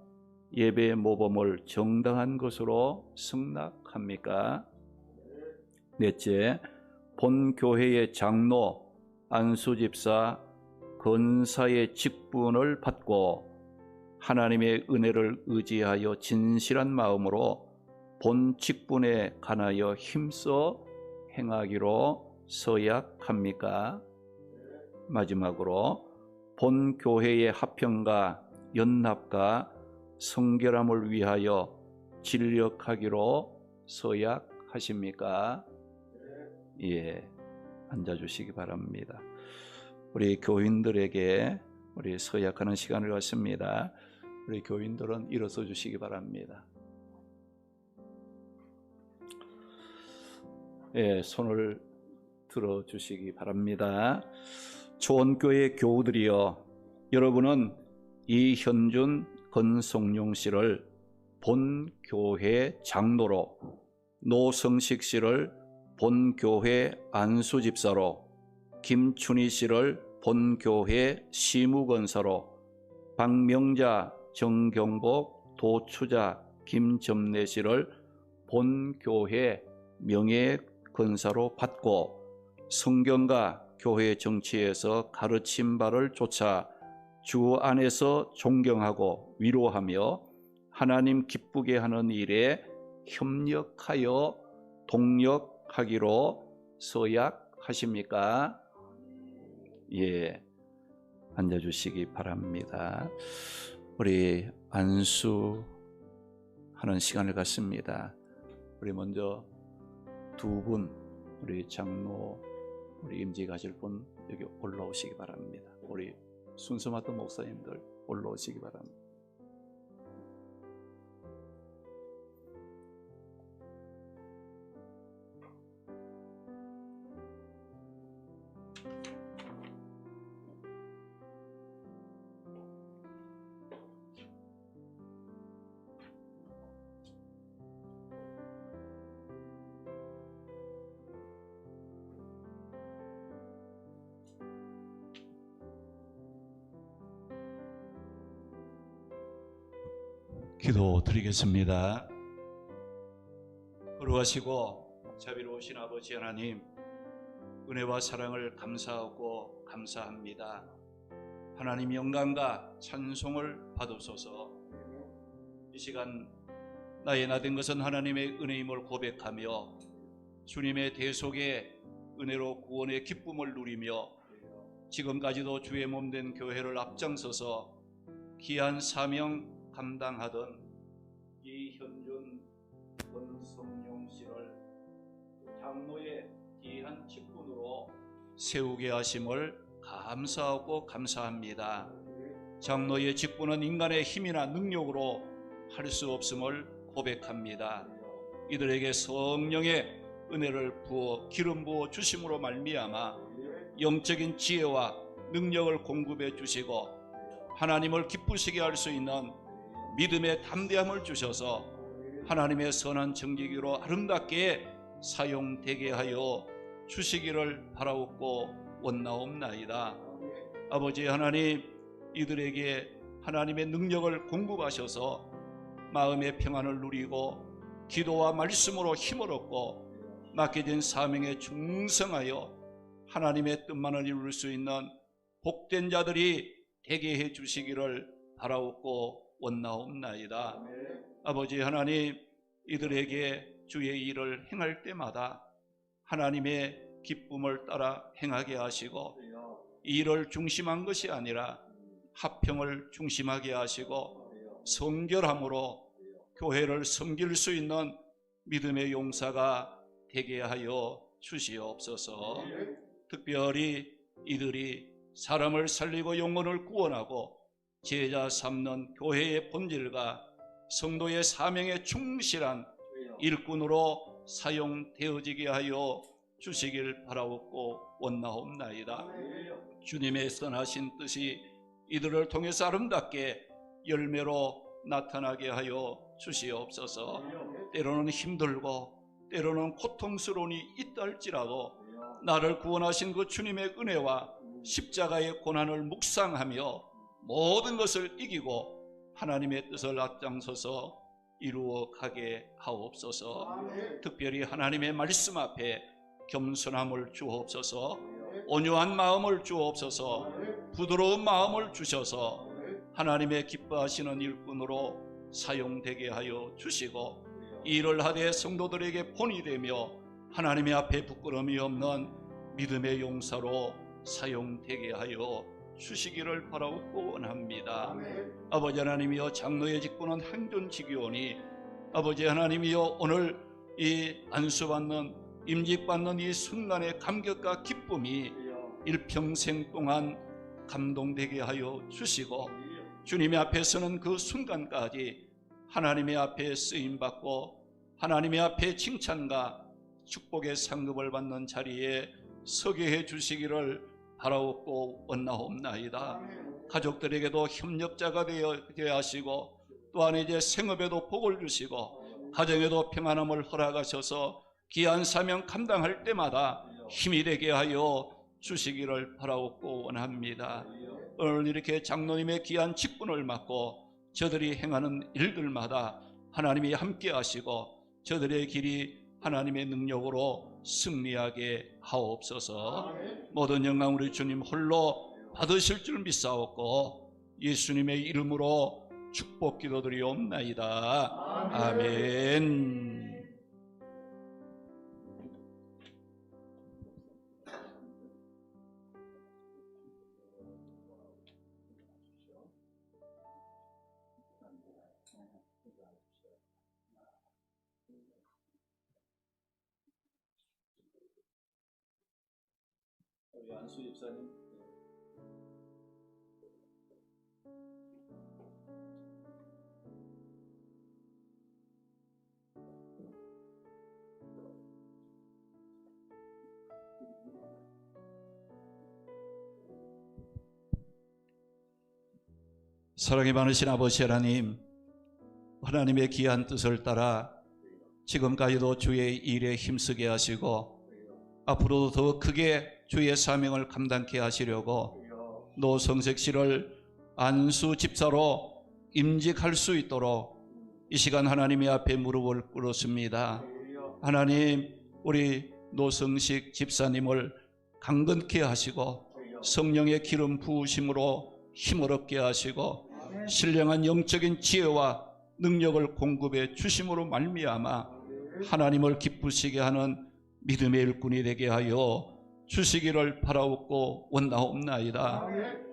예배 모범을 정당한 것으로 승낙합니까? 넷째, 본 교회의 장로, 안수집사, 권사의 직분을 받고 하나님의 은혜를 의지하여 진실한 마음으로 본 직분에 관하여 힘써 행하기로 서약합니까? 마지막으로 본 교회의 합평과 연합과 성결함을 위하여 진력하기로 서약하십니까? 예, 앉아주시기 바랍니다. 우리 교인들에게 우리 서약하는 시간을 갖습니다. 우리 교인들은 일어서 주시기 바랍니다. 손을 들어주시기 바랍니다. 초원교회 교우들이여, 여러분은 이현준 권성용 씨를 본교회 장로로, 노성식 씨를 본교회 안수집사로, 김춘희 씨를 본교회 시무건사로, 박명자, 정경복, 도추자, 김점래 씨를 본교회 명예건사로 받고 성경과 교회 정치에서 가르친 바를 쫓아 주 안에서 존경하고 위로하며 하나님 기쁘게 하는 일에 협력하여 동력하기로 서약하십니까? 예, 앉아주시기 바랍니다. 우리 안수하는 시간을 갖습니다. 우리 먼저 두 분, 우리 장로, 우리 임직 하실 분 여기 올라오시기 바랍니다. 우리 순서 맡은 목사님들 올라오시기 바랍니다. 기도 드리겠습니다. 거룩하시고 자비로우신 아버지 하나님, 은혜와 사랑을 감사하고 감사합니다. 하나님 영광과 찬송을 받으소서. 이 시간 나의 나된 것은 하나님의 은혜임을 고백하며 주님의 대속의 은혜로 구원의 기쁨을 누리며 지금까지도 주의 몸된 교회를 앞장서서 귀한 사명 감당하던 이현준 권성용 씨를 장로의 귀한 직분으로 세우게 하심을 감사하고 감사합니다. 장로의 직분은 인간의 힘이나 능력으로 할 수 없음을 고백합니다. 이들에게 성령의 은혜를 부어 기름 부어 주심으로 말미암아 영적인 지혜와 능력을 공급해 주시고 하나님을 기쁘시게 할 수 있는 믿음의 담대함을 주셔서 하나님의 선한 정직으로 아름답게 사용되게 하여 주시기를 바라옵고 원나옵나이다. 아버지 하나님, 이들에게 하나님의 능력을 공급하셔서 마음의 평안을 누리고 기도와 말씀으로 힘을 얻고 맡겨진 사명에 충성하여 하나님의 뜻만을 이룰 수 있는 복된 자들이 되게 해 주시기를 바라옵고 원나옵나이다. 아버지 하나님, 이들에게 주의 일을 행할 때마다 하나님의 기쁨을 따라 행하게 하시고 이 일을 중심한 것이 아니라 화평을 중심하게 하시고 성결함으로 교회를 섬길 수 있는 믿음의 용사가 되게 하여 주시옵소서. 특별히 이들이 사람을 살리고 영혼을 구원하고 제자 삼는 교회의 본질과 성도의 사명에 충실한 일꾼으로 사용되어지게 하여 주시길 바라옵고 원나옵나이다. 주님의 선하신 뜻이 이들을 통해서 아름답게 열매로 나타나게 하여 주시옵소서. 때로는 힘들고 때로는 고통스러움이 있다 할지라도 나를 구원하신 그 주님의 은혜와 십자가의 고난을 묵상하며 모든 것을 이기고 하나님의 뜻을 앞장서서 이루어 가게 하옵소서. 특별히 하나님의 말씀 앞에 겸손함을 주옵소서. 온유한 마음을 주옵소서. 부드러운 마음을 주셔서 하나님의 기뻐하시는 일꾼으로 사용되게 하여 주시고 이 일을 하되 성도들에게 본이 되며 하나님의 앞에 부끄러움이 없는 믿음의 용사로 사용되게 하여 주시기를 바라옵고 원합니다. 아버지 하나님이여, 장로의 직분은 행존직이오니 아버지 하나님이여, 오늘 이 안수받는 임직받는 이 순간의 감격과 기쁨이 일평생 동안 감동되게 하여 주시고 주님의 앞에 서는 그 순간까지 하나님의 앞에 쓰임받고 하나님의 앞에 칭찬과 축복의 상급을 받는 자리에 서게 해 주시기를 바라옵고 원나옵나이다. 가족들에게도 협력자가 되어 하시고 또한 이제 생업에도 복을 주시고 가정에도 평안함을 허락하셔서 귀한 사명 감당할 때마다 힘이 되게 하여 주시기를 바라옵고 원합니다. 오늘 이렇게 장로님의 귀한 직분을 맡고 저들이 행하는 일들마다 하나님이 함께 하시고 저들의 길이 하나님의 능력으로 승리하게 하옵소서. 모든 영광 우리 주님 홀로 받으실 줄 믿사옵고 예수님의 이름으로 축복 기도드리옵나이다. 아멘. 우리 안수 집사님. 사랑이 많으신 아버지 하나님, 하나님의 귀한 뜻을 따라 지금까지도 주의 일에 힘쓰게 하시고 앞으로도 더 크게 주의 사명을 감당케 하시려고 노성색 씨를 안수 집사로 임직할 수 있도록 이 시간 하나님의 앞에 무릎을 꿇었습니다. 하나님, 우리 노성식 집사님을 강건케 하시고 성령의 기름 부으심으로 힘을 얻게 하시고 신령한 영적인 지혜와 능력을 공급해 주심으로 말미암아 하나님을 기쁘시게 하는 믿음의 일꾼이 되게 하여 주시기를 바라옵고 원나옵나이다.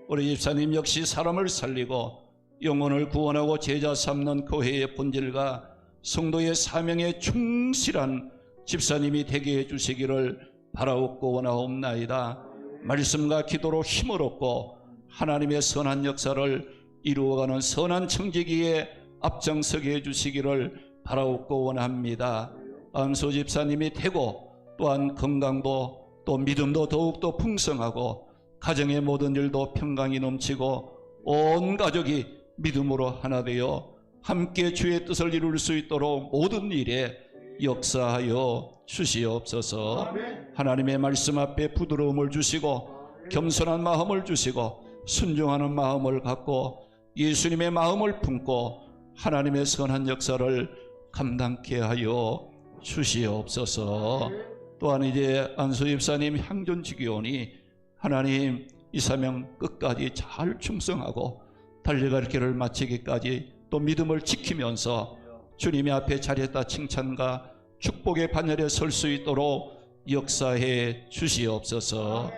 우리 집사님 역시 사람을 살리고 영혼을 구원하고 제자 삼는 교회의 본질과 성도의 사명에 충실한 집사님이 되게 해주시기를 바라옵고 원하옵나이다. 말씀과 기도로 힘을 얻고 하나님의 선한 역사를 이루어가는 선한 청지기에 앞장서게 해주시기를 바라옵고 원합니다. 안수 집사님이 되고 또한 건강도 또 믿음도 더욱더 풍성하고 가정의 모든 일도 평강이 넘치고 온 가족이 믿음으로 하나 되어 함께 주의 뜻을 이룰 수 있도록 모든 일에 역사하여 주시옵소서. 하나님의 말씀 앞에 부드러움을 주시고 겸손한 마음을 주시고 순종하는 마음을 갖고 예수님의 마음을 품고 하나님의 선한 역사를 감당케 하여 주시옵소서. 또한 이제 안수 집사님 향전지기원이 하나님 이 사명 끝까지 잘 충성하고 달려갈 길을 마치기까지 또 믿음을 지키면서 주님의 앞에 잘했다 칭찬과 축복의 반열에 설 수 있도록 역사해 주시옵소서.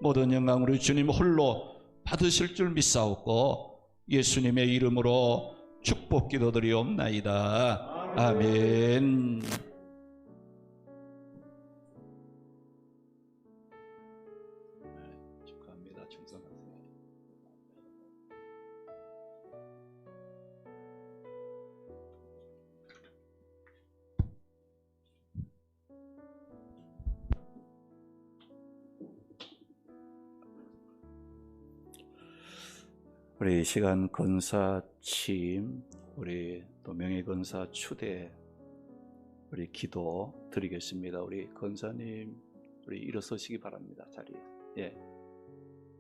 모든 영광 우리 주님 홀로 받으실 줄 믿사옵고 예수님의 이름으로 축복 기도드리옵나이다. 아멘. 축하합니다. 충성하세요. 우리 이 시간 건사 취임, 우리 또 명예건사 추대, 우리 기도 드리겠습니다. 우리 건사님, 우리 일어서시기 바랍니다. 자리에. 예,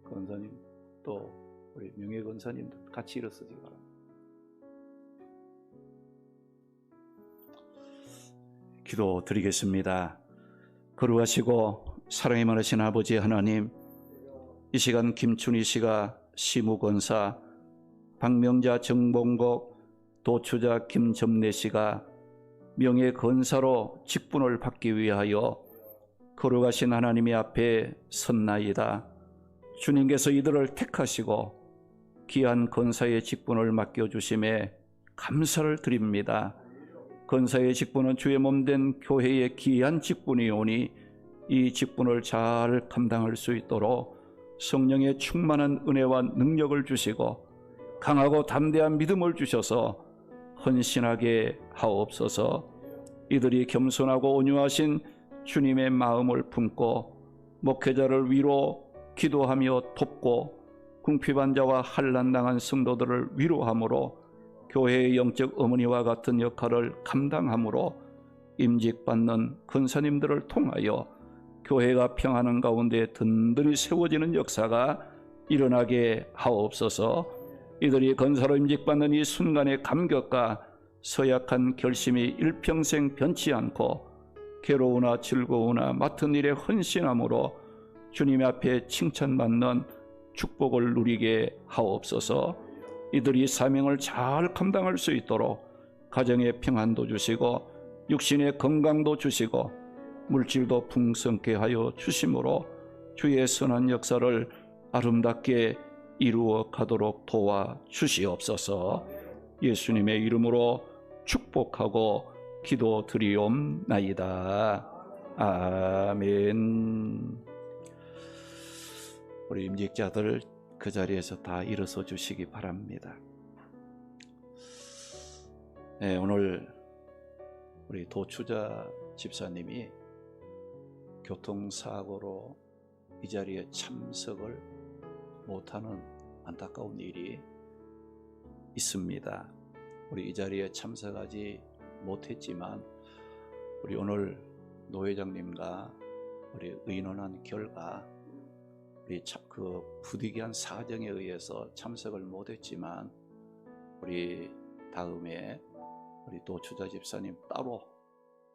건사님 또 우리 명예건사님도 같이 일어서시기 바랍니다. 기도 드리겠습니다. 거룩하시고 사랑이 많으신 아버지 하나님, 이 시간 김춘희 씨가 시무건사, 박명자 정봉국, 도추자 김점래 씨가 명예건사로 직분을 받기 위하여 거룩하신 하나님의 앞에 섰나이다. 주님께서 이들을 택하시고 귀한 건사의 직분을 맡겨주심에 감사를 드립니다. 건사의 직분은 주의 몸된 교회의 귀한 직분이오니 이 직분을 잘 감당할 수 있도록 성령의 충만한 은혜와 능력을 주시고 강하고 담대한 믿음을 주셔서 헌신하게 하옵소서. 이들이 겸손하고 온유하신 주님의 마음을 품고 목회자를 위로 기도하며 돕고 궁핍한 자와 환난당한 성도들을 위로함으로 교회의 영적 어머니와 같은 역할을 감당함으로 임직받는 권사님들을 통하여 교회가 평안한 가운데 든든히 세워지는 역사가 일어나게 하옵소서. 이들이 권사로 임직받는 이 순간의 감격과 서약한 결심이 일평생 변치 않고 괴로우나 즐거우나 맡은 일에 헌신함으로 주님 앞에 칭찬받는 축복을 누리게 하옵소서. 이들이 사명을 잘 감당할 수 있도록 가정의 평안도 주시고 육신의 건강도 주시고 물질도 풍성케 하여 주심으로 주의 선한 역사를 아름답게 이루어 가도록 도와 주시옵소서. 예수님의 이름으로 축복하고 기도드리옵나이다. 아멘. 우리 임직자들 그 자리에서 다 일어서 주시기 바랍니다. 네, 오늘 우리 도추자 집사님이 교통사고로 이 자리에 참석을 못하는 안타까운 일이 있습니다. 우리 이 자리에 참석하지 못했지만 우리 오늘 노 회장님과 우리 의논한 결과 우리 그 부득이한 사정에 의해서 참석을 못했지만 우리 다음에 우리 도추자 집사님 따로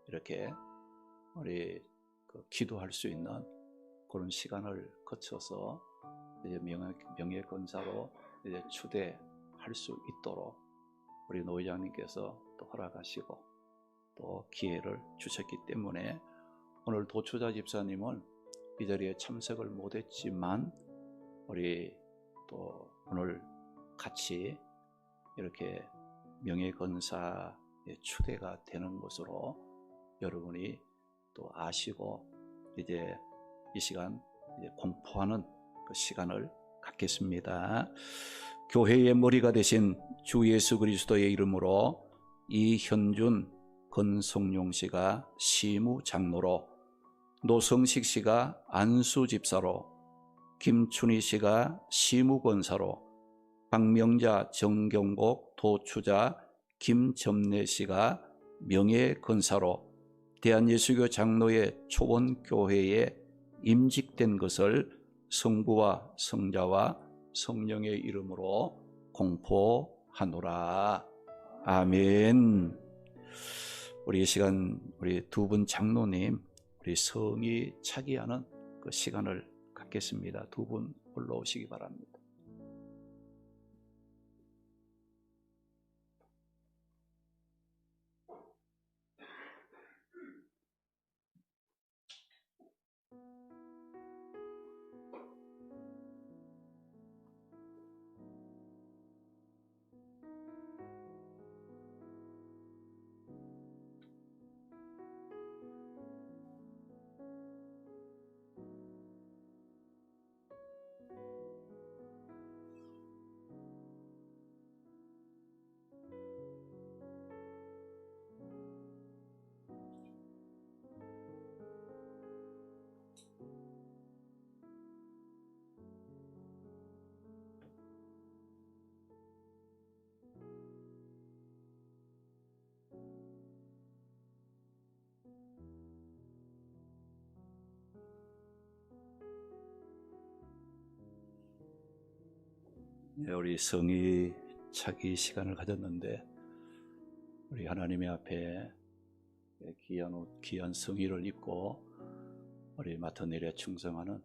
이렇게 우리 그 기도할 수 있는 그런 시간을 거쳐서 이제 명예권사로 이제 추대할 수 있도록 우리 노 회장님께서 또 허락하시고 또 기회를 주셨기 때문에 오늘 도추자 집사님은 이 자리에 참석을 못했지만 우리 또 오늘 같이 이렇게 명예권사의 추대가 되는 것으로 여러분이 또 아시고 이제 이 시간 이제 공포하는 그 시간을 갖겠습니다. 교회의 머리가 되신 주 예수 그리스도의 이름으로 이현준 건성용 씨가 시무 장로로, 노성식 씨가 안수 집사로, 김춘희 씨가 시무 권사로, 박명자 정경복 도추자 김점래 씨가 명예 권사로 대한예수교 장로의 초원교회에 임직된 것을 성부와 성자와 성령의 이름으로 공포하노라. 아멘. 우리 이 시간 우리 두 분 장로님 우리 성이 차기하는 그 시간을 갖겠습니다. 두 분 올라오시기 바랍니다. 네, 우리 성의 차기 시간을 가졌는데 우리 하나님의 앞에 귀한 옷, 귀한 성의를 입고 우리 맡은 일에 충성하는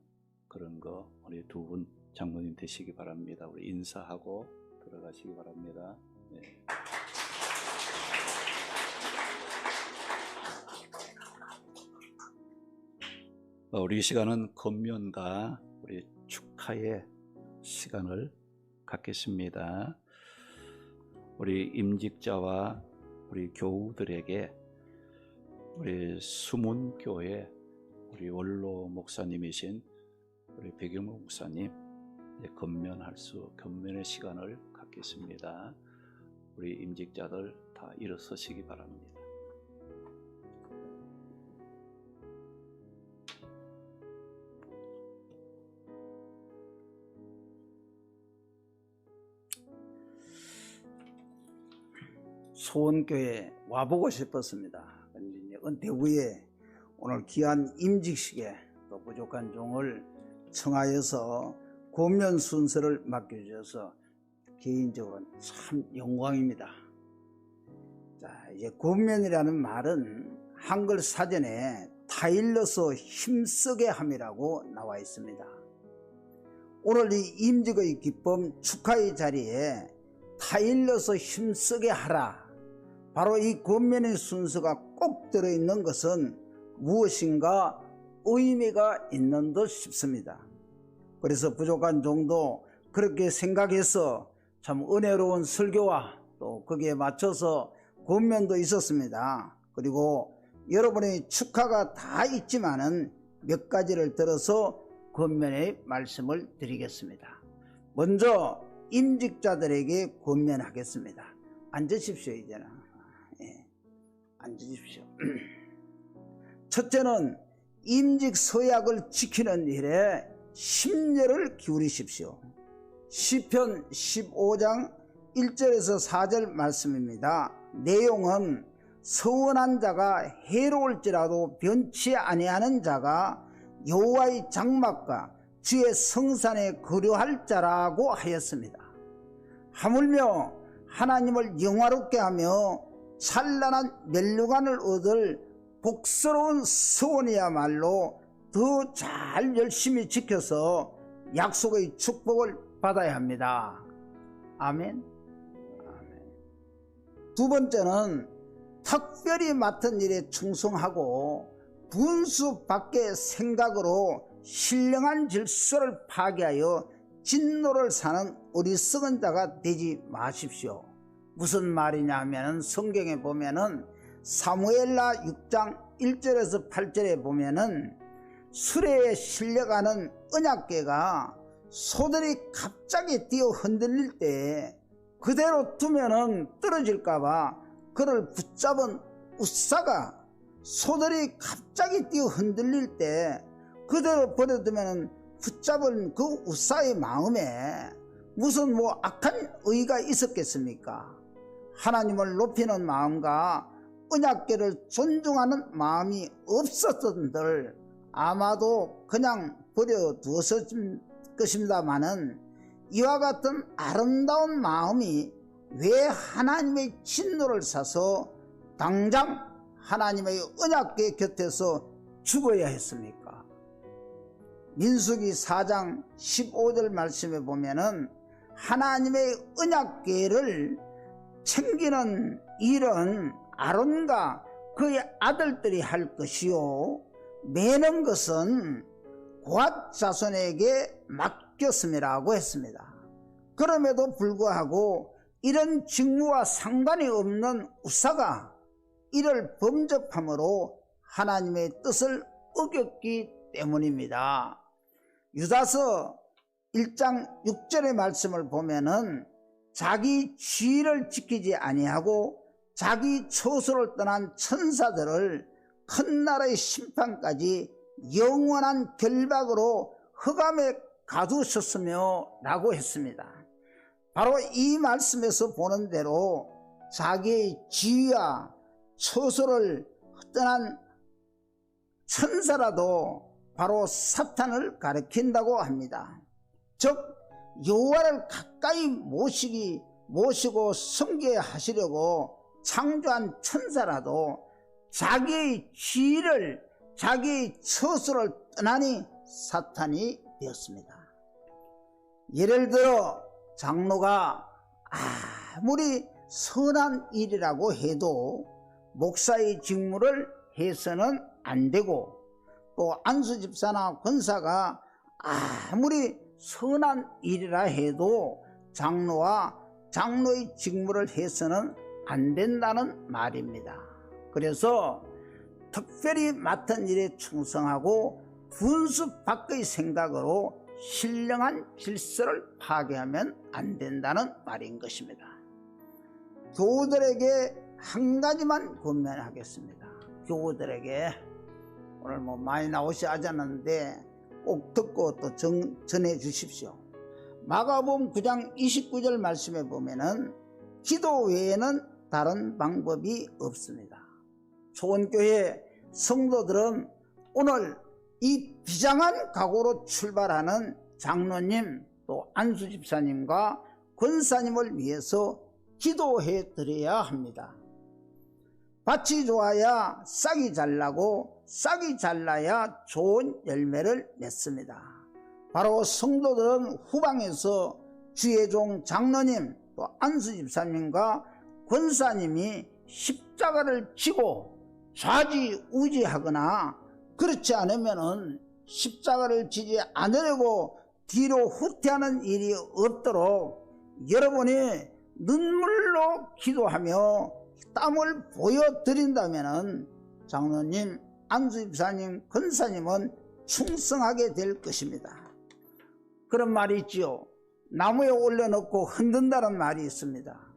그런 거 우리 두 분 장로님 되시기 바랍니다. 우리 인사하고 들어가시기 바랍니다. 네. 우리 시간은 건면과 우리 축하의 시간을 갖겠습니다. 우리 임직자와 우리 교우들에게 우리 수문교회 우리 원로 목사님이신 우리 백영목 목사님 건면의 시간을 갖겠습니다. 우리 임직자들 다 일어서시기 바랍니다. 소원교회 와보고 싶었습니다. 그런데 이제 은퇴 후에 오늘 귀한 임직식에 또 부족한 종을 청하여서 권면 순서를 맡겨주셔서 개인적으로 참 영광입니다. 자, 이제 권면이라는 말은 한글 사전에 타일러서 힘쓰게 함이라고 나와 있습니다. 오늘 이 임직의 기쁨 축하의 자리에 타일러서 힘쓰게 하라, 바로 이 권면의 순서가 꼭 들어있는 것은 무엇인가 의미가 있는 듯 싶습니다. 그래서 부족한 종도 그렇게 생각해서 참 은혜로운 설교와 또 거기에 맞춰서 권면도 있었습니다. 그리고 여러분의 축하가 다 있지만은 몇 가지를 들어서 권면의 말씀을 드리겠습니다. 먼저 임직자들에게 권면하겠습니다. 앉으십시오. 이제는 앉으십시오. 첫째는 임직 서약을 지키는 일에 심려를 기울이십시오. 시편 15장 1절에서 4절 말씀입니다. 내용은 서원한 자가 해로울지라도 변치 아니하는 자가 여호와의 장막과 주의 성산에 거류할 자라고 하였습니다. 하물며 하나님을 영화롭게 하며 찬란한 멸류관을 얻을 복스러운 서원이야말로 더 잘 열심히 지켜서 약속의 축복을 받아야 합니다. 아멘. 두 번째는 특별히 맡은 일에 충성하고 분수 밖의 생각으로 신령한 질서를 파괴하여 진노를 사는 어리석은 자가 되지 마십시오. 무슨 말이냐 하면 성경에 보면은 사무엘라 6장 1절에서 8절에 보면은 수레에 실려가는 언약궤가 소들이 갑자기 뛰어 흔들릴 때 그대로 두면은 떨어질까봐 그를 붙잡은 우사가 소들이 갑자기 뛰어 흔들릴 때 그대로 버려두면은 붙잡은 그 우사의 마음에 무슨 악한 의가 있었겠습니까? 하나님을 높이는 마음과 언약궤를 존중하는 마음이 없었던들 아마도 그냥 버려두었을 것입니다마는 이와 같은 아름다운 마음이 왜 하나님의 진노를 사서 당장 하나님의 언약궤 곁에서 죽어야 했습니까? 민수기 4장 15절 말씀에 보면은 하나님의 언약궤를 챙기는 일은 아론과 그의 아들들이 할 것이요 매는 것은 곶 자손에게 맡겼음이라고 했습니다. 그럼에도 불구하고 이런 직무와 상관이 없는 우사가 이를 범접함으로 하나님의 뜻을 어겼기 때문입니다. 유다서 1장 6절의 말씀을 보면은 자기 지위를 지키지 아니하고 자기 처소를 떠난 천사들을 큰 나라의 심판까지 영원한 결박으로 흑암에 가두셨으며 라고 했습니다. 바로 이 말씀에서 보는 대로 자기의 지위와 처소를 떠난 천사라도 바로 사탄을 가리킨다고 합니다. 즉 여호와를 가까이 모시고 섬기게 하시려고 창조한 천사라도 자기의 지위를 자기의 처소를 떠나니 사탄이 되었습니다. 예를 들어 장로가 아무리 선한 일이라고 해도 목사의 직무를 해서는 안 되고, 또 안수집사나 권사가 아무리 선한 일이라 해도 장로와 장로의 직무를 해서는 안 된다는 말입니다. 그래서 특별히 맡은 일에 충성하고 분수 밖의 생각으로 신령한 질서를 파괴하면 안 된다는 말인 것입니다. 교우들에게 한 가지만 권면하겠습니다. 교우들에게 오늘 많이 나오시 하자는데 꼭 듣고 또 전해 주십시오. 마가복음 9장 29절 말씀에 보면은 기도 외에는 다른 방법이 없습니다. 초원교회 성도들은 오늘 이 비장한 각오로 출발하는 장로님 또 안수 집사님과 권사님을 위해서 기도해 드려야 합니다. 밭이 좋아야 싹이 잘 나고 싹이 잘 나야 좋은 열매를 맺습니다. 바로 성도들은 후방에서 주의 종 장로님 또 안수 집사님과 권사님이 십자가를 지고 좌지우지하거나 그렇지 않으면은 십자가를 지지 않으려고 뒤로 후퇴하는 일이 없도록 여러분이 눈물로 기도하며 땀을 보여드린다면은 장로님, 안수집사님, 권사님은 충성하게 될 것입니다. 그런 말이 있지요. 나무에 올려놓고 흔든다는 말이 있습니다.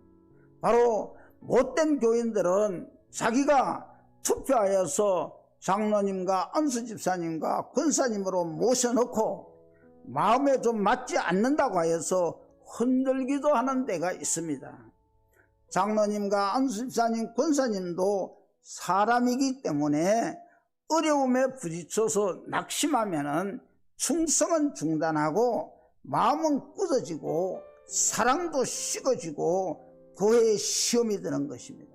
바로 못된 교인들은 자기가 투표하여서 장로님과 안수집사님과 권사님으로 모셔놓고 마음에 좀 맞지 않는다고 하여서 흔들기도 하는 때가 있습니다. 장로님과 안수집사님, 권사님도 사람이기 때문에 어려움에 부딪혀서 낙심하면은 충성은 중단하고 마음은 굳어지고 사랑도 식어지고 교회에 시험이 드는 것입니다.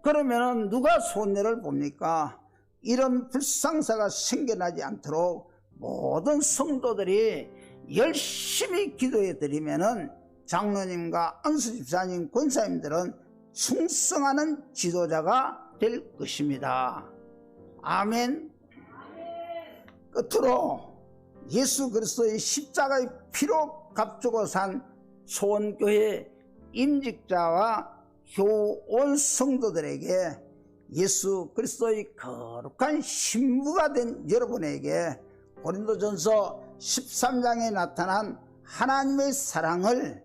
그러면은 누가 손해를 봅니까? 이런 불상사가 생겨나지 않도록 모든 성도들이 열심히 기도해 드리면은 장로님과 안수집사님, 권사님들은 충성하는 지도자가 될 것입니다. 아멘. 끝으로 예수 그리스도의 십자가의 피로 값주고 산 초원교회 임직자와 교원 성도들에게 예수 그리스도의 거룩한 신부가 된 여러분에게 고린도전서 13장에 나타난 하나님의 사랑을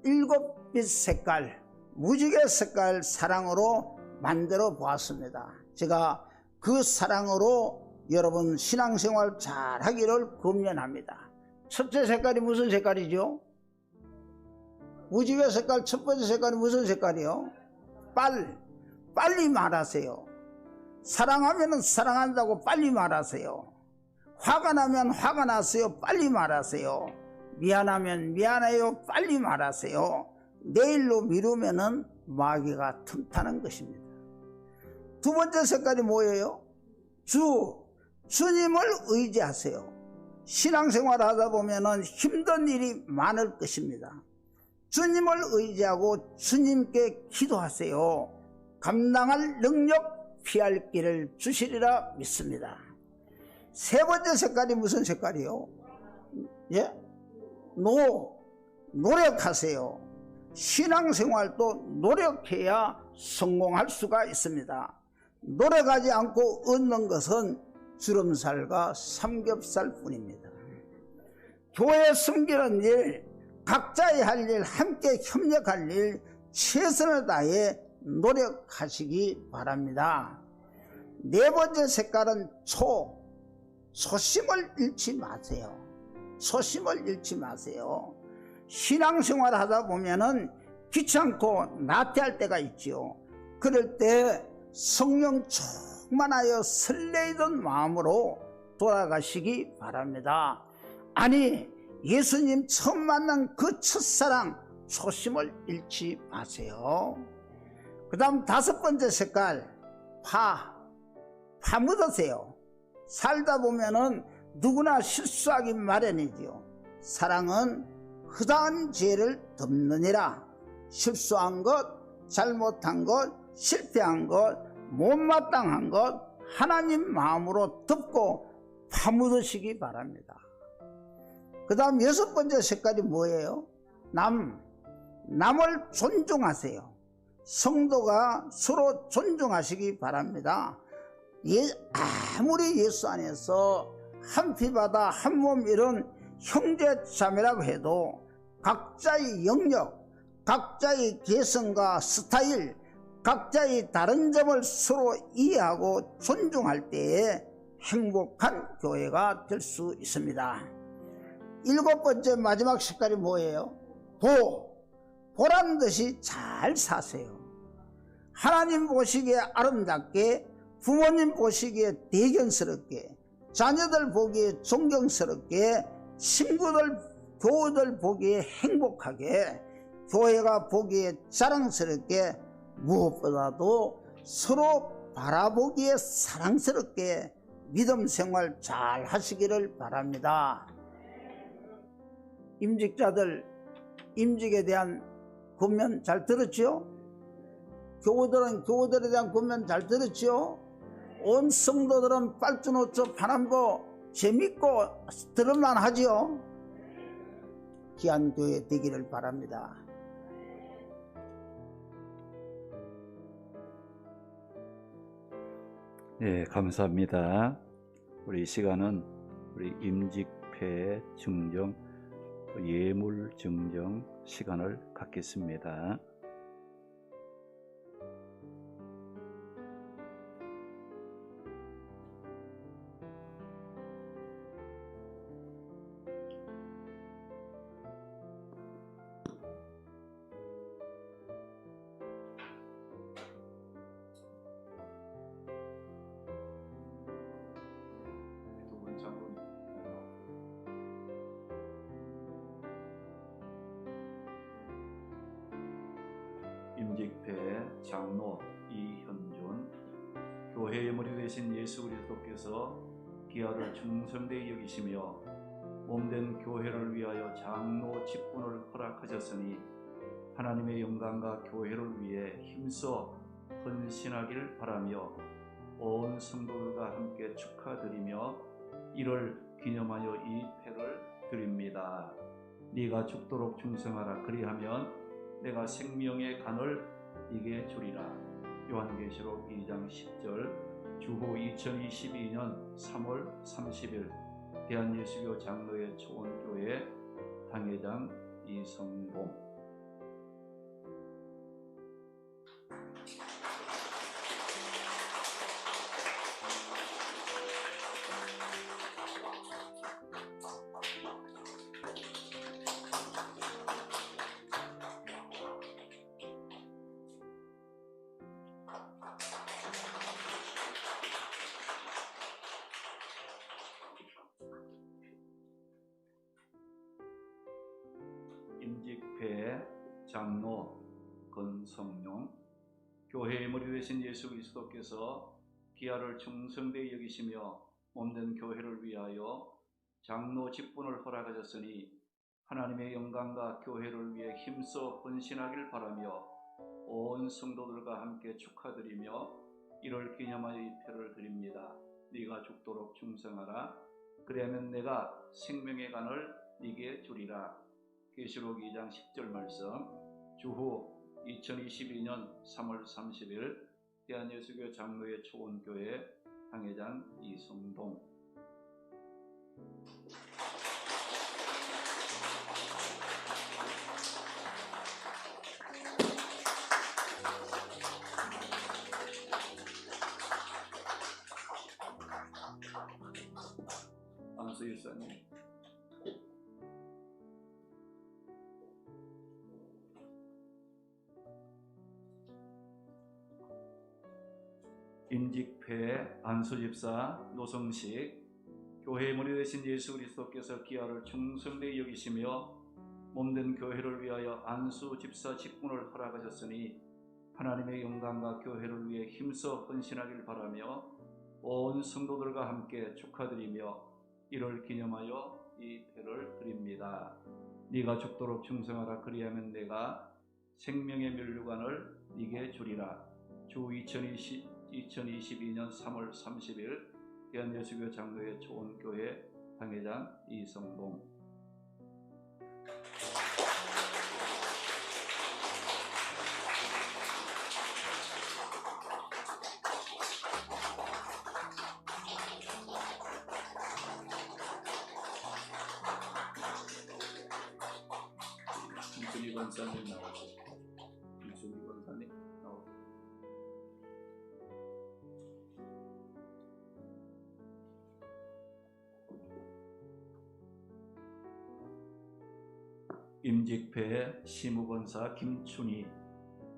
7빛 색깔, 무지개 색깔 사랑으로 만들어 보았습니다. 제가 그 사랑으로 여러분 신앙생활 잘 하기를 권면합니다. 첫째 색깔이 무슨 색깔이죠? 무지개 색깔 첫 번째 색깔이 무슨 색깔이요? 빨리 말하세요. 사랑하면 사랑한다고 빨리 말하세요. 화가 나면 화가 났어요. 빨리 말하세요. 미안하면 미안해요. 빨리 말하세요. 내일로 미루면은 마귀가 틈타는 것입니다. 두 번째 색깔이 뭐예요? 주님을 의지하세요. 신앙생활 하다 보면은 힘든 일이 많을 것입니다. 주님을 의지하고 주님께 기도하세요. 감당할 능력 피할 길을 주시리라 믿습니다. 세 번째 색깔이 무슨 색깔이요? 예? 노력하세요. 신앙생활도 노력해야 성공할 수가 있습니다. 노력하지 않고 얻는 것은 주름살과 삼겹살 뿐입니다. 교회 섬기는 일, 각자의 할 일, 함께 협력할 일, 최선을 다해 노력하시기 바랍니다. 네 번째 색깔은 초심을 잃지 마세요. 초심을 잃지 마세요. 신앙생활 하다 보면은 귀찮고 나태할 때가 있지요. 그럴 때 성령 충만하여 설레이던 마음으로 돌아가시기 바랍니다. 아니, 예수님 처음 만난 그 첫사랑 초심을 잃지 마세요. 그 다음 다섯 번째 색깔 파 묻으세요. 살다 보면은 누구나 실수하기 마련이지요. 사랑은 허다한 죄를 덮느니라. 실수한 것, 잘못한 것, 실패한 것, 못마땅한 것 하나님 마음으로 덮고 파묻으시기 바랍니다. 그 다음 여섯 번째 색깔이 뭐예요? 남을 존중하세요. 성도가 서로 존중하시기 바랍니다. 아무리 예수 안에서 한 피바다 한 몸 이런 형제 자매라고 해도 각자의 영역, 각자의 개성과 스타일, 각자의 다른 점을 서로 이해하고 존중할 때에 행복한 교회가 될 수 있습니다. 일곱 번째 마지막 색깔이 뭐예요? 보란 듯이 잘 사세요. 하나님 보시기에 아름답게, 부모님 보시기에 대견스럽게, 자녀들 보기에 존경스럽게, 친구들, 교우들 보기에 행복하게, 교회가 보기에 자랑스럽게, 무엇보다도 서로 바라보기에 사랑스럽게 믿음 생활 잘 하시기를 바랍니다. 임직자들, 임직에 대한 권면 잘 들었죠? 교우들은 교우들에 대한 권면 잘 들었죠? 온 성도들은 빨주노초 파남고 재밌고 들을만 하죠? 귀한 교회 되기를 바랍니다. 네, 감사합니다. 우리 이 시간은 우리 임직패 증정, 예물 증정 시간을 갖겠습니다. 두분 장군 임직패 장로 이현준, 교회의 머리 되신 예수 그리스도께서 기아를 충성되이 여기시며 몸된 교회를 위하여 장로 직분을 허락하셨으니 하나님의 영광과 교회를 위해 힘써 헌신하길 바라며 온 성도들과 함께 축하드리며 이를 기념하여 이 패를 드립니다. 네가 죽도록 충성하라. 그리하면 내가 생명의 간을 네게 주리라. 요한계시록 2장 10절. 주후 2022년 3월 30일 대한예수교 장로회 초원교회 당회장 이성봉. 임직패 장로 권성룡, 교회의 머리 되신 예수 그리스도께서 기아를 충성되이 여기시며 몸된 교회를 위하여 장로 직분을 허락하셨으니 하나님의 영광과 교회를 위해 힘써 헌신하길 바라며 온 성도들과 함께 축하드리며 이를 기념하여 이 패를 드립니다. 네가 죽도록 충성하라. 그리하면 내가 생명의 간을 네게 주리라. 계시록 2장 10절 말씀. 주후 2022년 3월 30일 대한예수교 장로회 초원교회 당회장 이성동. 안수 일사님. 임직패 안수집사 노성식, 교회의 머리 되신 예수 그리스도께서 기아를 충성되이 여기시며 몸된 교회를 위하여 안수집사 직분을 허락하셨으니 하나님의 영광과 교회를 위해 힘써 헌신하길 바라며 온 성도들과 함께 축하드리며 이를 기념하여 이 패를 드립니다. 네가 죽도록 충성하라. 그리하면 내가 생명의 면류관을 네게 주리라. 주 2022년 3월 30일 대한예수교 장로회 초원교회 당회장 이성봉. 김순희 권사님 나오세요. 김순희 권사님 나오세요. 임직패 시무권사 김춘희,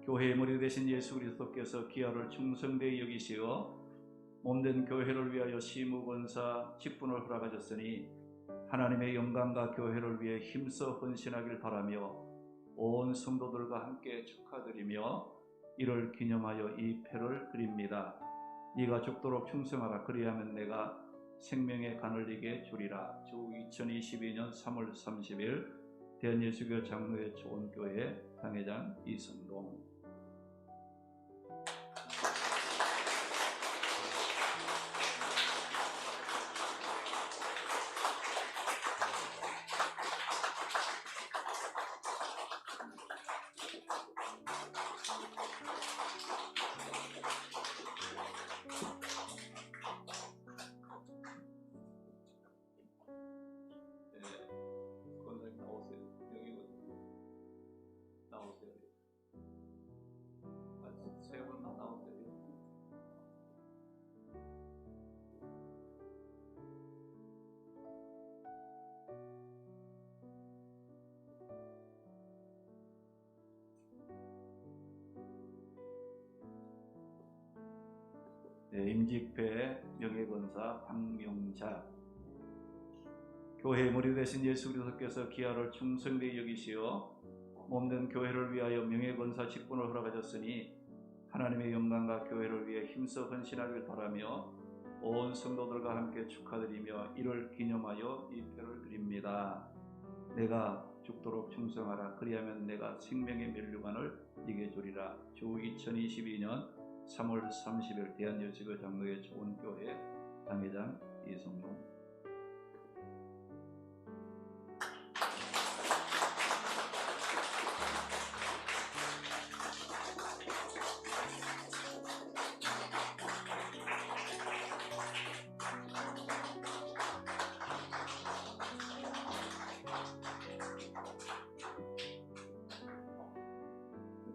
교회의 머리 되신 예수 그리스도께서 기아를 충성되이 여기시어 몸된 교회를 위하여 시무건사 직분을 허락하셨으니 하나님의 영광과 교회를 위해 힘써 헌신하길 바라며 온 성도들과 함께 축하드리며 이를 기념하여 이 패를 드립니다. 네가 죽도록 충성하라. 그리하면 내가 생명의 간을 네게 주리라. 주 2022년 3월 30일 대한예수교 장로회 초원교회 당회장 이성동. 권사님 나오세요. 여기거든요. 나오세요. 세 분 다 나오세요. 네, 임직배 명예권사 박명자. 교회의 머리 되신 예수 그리스도께서 기아를 충성되이 여기시어 몸된 교회를 위하여 명예권사 직분을 허락하셨으니 하나님의 영광과 교회를 위해 힘써 헌신하길 바라며 온 성도들과 함께 축하드리며 이를 기념하여 이 표를 드립니다. 내가 죽도록 충성하라. 그리하면 내가 생명의 면류관을 네게 주리라. 주 2022년 3월 30일 대한예수교 장로회 초원교회 당회장 이성룡.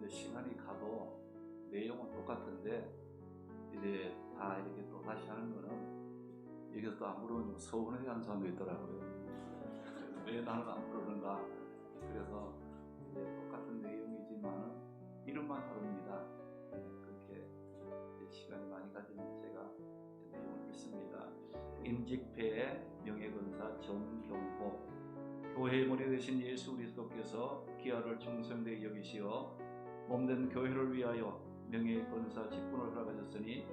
시간이 가도 내용은 똑같은데 이제 다 이렇게 또 다시 하는 거는 여기서 또 안 부르면 좀 서운해하는 사람도 있더라고요. 왜 나는 안 부르는가? 그래서 이제 똑같은 내용이지만 이름만 다릅니다. 그렇게 시간이 많이 가지면 제가 내용을 읽습니다. 임직배의 명예권사 정경복. 교회의 머리 되신 예수 그리스도께서 기아를 충성되이 여기시어 몸된 교회를 위하여 명예의 권사 직분을 허락하셨으니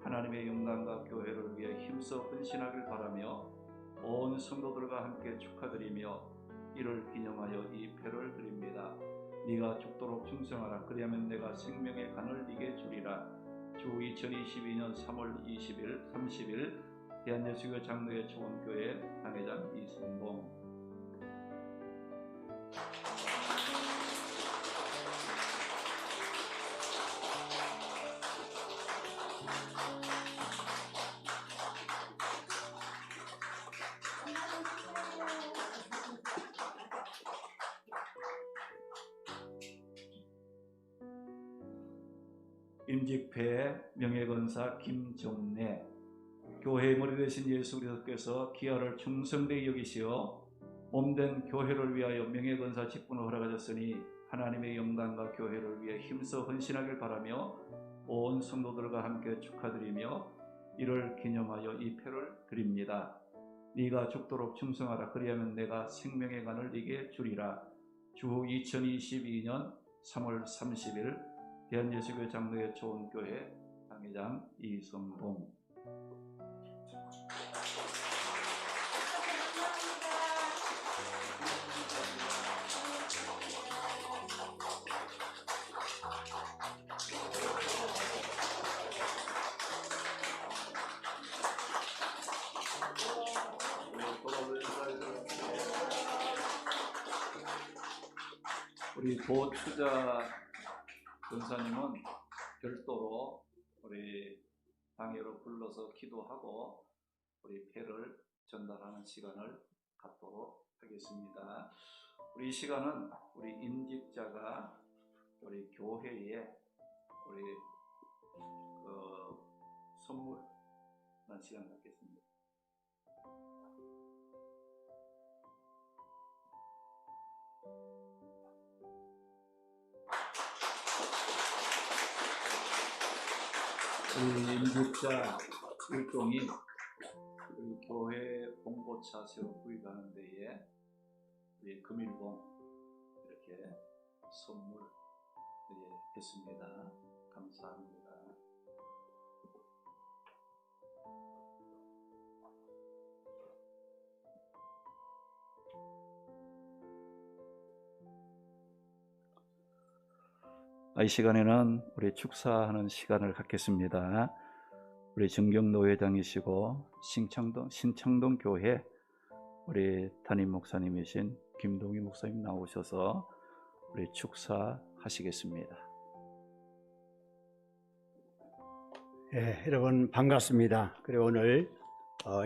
하나님의 영광과 교회를 위해 힘써 헌신하길 바라며 온 성도들과 함께 축하드리며 이를 기념하여 이 패를 드립니다. 네가 죽도록 충성하라. 그리하면 내가 생명의 간을 네게 주리라. 주 2022년 3월 20일 30일 대한예수교 장로회 초원교회 당회장 이승봉. 임직배 명예권사 김정래. 교회의 머리 되신 예수 그리스도께서 기아를 충성되이 여기시어 몸된 교회를 위하여 명예권사 직분을 허락하셨으니 하나님의 영광과 교회를 위해 힘써 헌신하길 바라며 온 성도들과 함께 축하드리며 이를 기념하여 이 표를 드립니다. 네가 죽도록 충성하라. 그리하면 내가 생명의 간을 네게 주리라. 주 2022년 3월 30일 대한예수교 장로회 초원교회 당회장 이성봉. 우리 보투자 권사님은 별도로 우리 당회로 불러서 기도하고 우리 패를 전달하는 시간을 갖도록 하겠습니다. 우리 이 시간은 우리 임직자가 우리 교회에 우리 선물하는 시간 갖겠습니다. 우리 임직자 일동이 우리 교회 홍보차 세워 구입하는 데에 우리 금일봉 이렇게 선물 했습니다. 감사합니다. 이 시간에는 우리 축사하는 시간을 갖겠습니다. 우리 정경노 회장이시고 신창동 교회 우리 담임 목사님이신 김동희 목사님 나오셔서 우리 축사하시겠습니다. 예, 여러분 반갑습니다. 그리고 오늘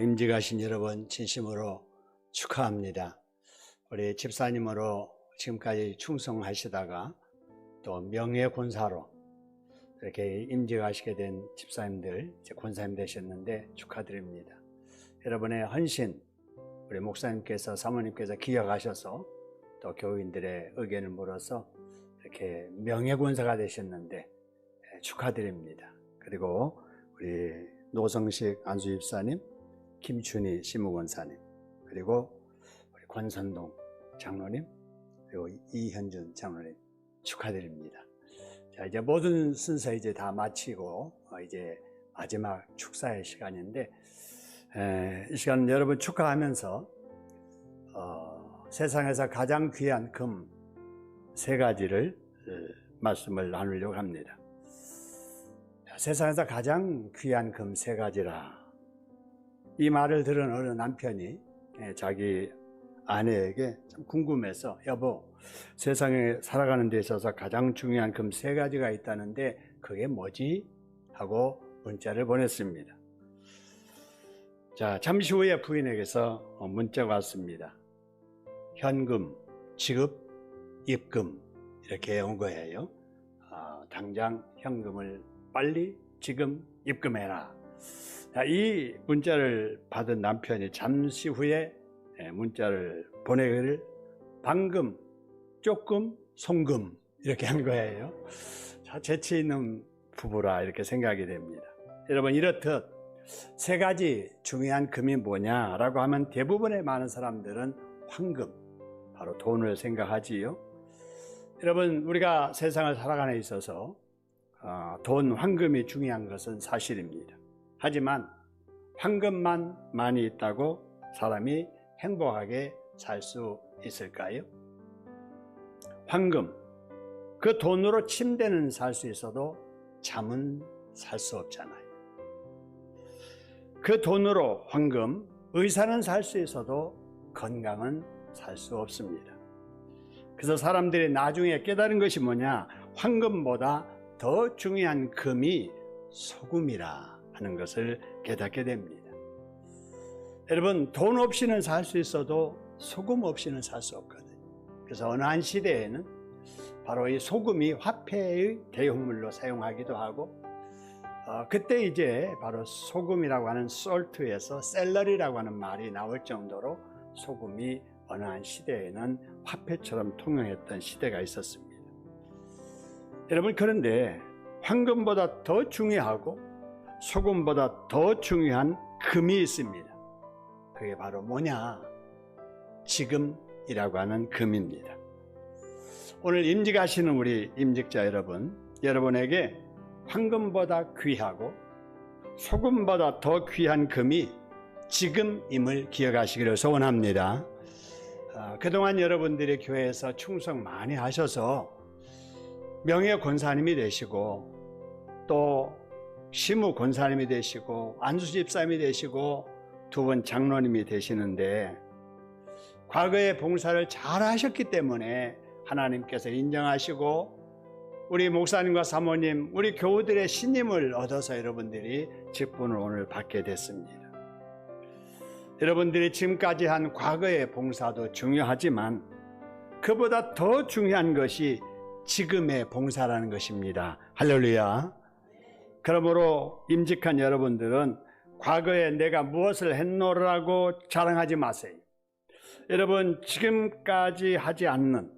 임직하신 여러분 진심으로 축하합니다. 우리 집사님으로 지금까지 충성하시다가 또 명예권사로 이렇게 임직하시게 된 집사님들, 이제 권사님 되셨는데 축하드립니다. 여러분의 헌신, 우리 목사님께서 사모님께서 기억하셔서 또 교인들의 의견을 물어서 이렇게 명예권사가 되셨는데 축하드립니다. 그리고 우리 노성식 안수집사님, 김춘희 시무권사님, 그리고 우리 권선동 장로님, 그리고 이현준 장로님 축하드립니다. 자, 이제 모든 순서 이제 다 마치고 이제 마지막 축사의 시간인데 이 시간 여러분 축하하면서 세상에서 가장 귀한 금 3가지를 말씀을 나누려고 합니다. 세상에서 가장 귀한 금 3가지라. 이 말을 들은 어느 남편이 자기 아내에게 참 궁금해서 여보, 세상에 살아가는 데 있어서 가장 중요한 금 3가지가 있다는데 그게 뭐지? 하고 문자를 보냈습니다. 자, 잠시 후에 부인에게서 문자가 왔습니다. 현금, 지급, 입금 이렇게 온 거예요. 당장 현금을 빨리 지금 입금해라. 자, 이 문자를 받은 남편이 잠시 후에 문자를 보내기를 방금, 조금, 송금 이렇게 한 거예요. 자, 재치 있는 부부라 이렇게 생각이 됩니다. 여러분 이렇듯 3가지 중요한 금이 뭐냐라고 하면 대부분의 많은 사람들은 황금, 바로 돈을 생각하지요. 여러분 우리가 세상을 살아가는 데 있어서 돈, 황금이 중요한 것은 사실입니다. 하지만 황금만 많이 있다고 사람이 행복하게 살 수 있을까요? 황금, 그 돈으로 침대는 살 수 있어도 잠은 살 수 없잖아요. 그 돈으로 황금, 의사는 살 수 있어도 건강은 살 수 없습니다. 그래서 사람들이 나중에 깨달은 것이 뭐냐? 황금보다 더 중요한 금이 소금이라 하는 것을 깨닫게 됩니다. 여러분 돈 없이는 살 수 있어도 소금 없이는 살 수 없거든요. 그래서 어느 한 시대에는 바로 이 소금이 화폐의 대용물로 사용하기도 하고 그때 이제 바로 소금이라고 하는 솔트에서 셀러리라고 하는 말이 나올 정도로 소금이 어느 한 시대에는 화폐처럼 통용했던 시대가 있었습니다. 여러분 그런데 황금보다 더 중요하고 소금보다 더 중요한 금이 있습니다. 그게 바로 뭐냐? 지금이라고 하는 금입니다. 오늘 임직하시는 우리 임직자 여러분, 여러분에게 황금보다 귀하고 소금보다 더 귀한 금이 지금임을 기억하시기를 소원합니다. 그동안 여러분들이 교회에서 충성 많이 하셔서 명예 권사님이 되시고 또 시무 권사님이 되시고 안수 집사님이 되시고 2번 장로님이 되시는데 과거의 봉사를 잘 하셨기 때문에 하나님께서 인정하시고 우리 목사님과 사모님, 우리 교우들의 신임을 얻어서 여러분들이 직분을 오늘 받게 됐습니다. 여러분들이 지금까지 한 과거의 봉사도 중요하지만 그보다 더 중요한 것이 지금의 봉사라는 것입니다. 할렐루야. 그러므로 임직한 여러분들은 과거에 내가 무엇을 했노라고 자랑하지 마세요. 여러분 지금까지 하지 않는,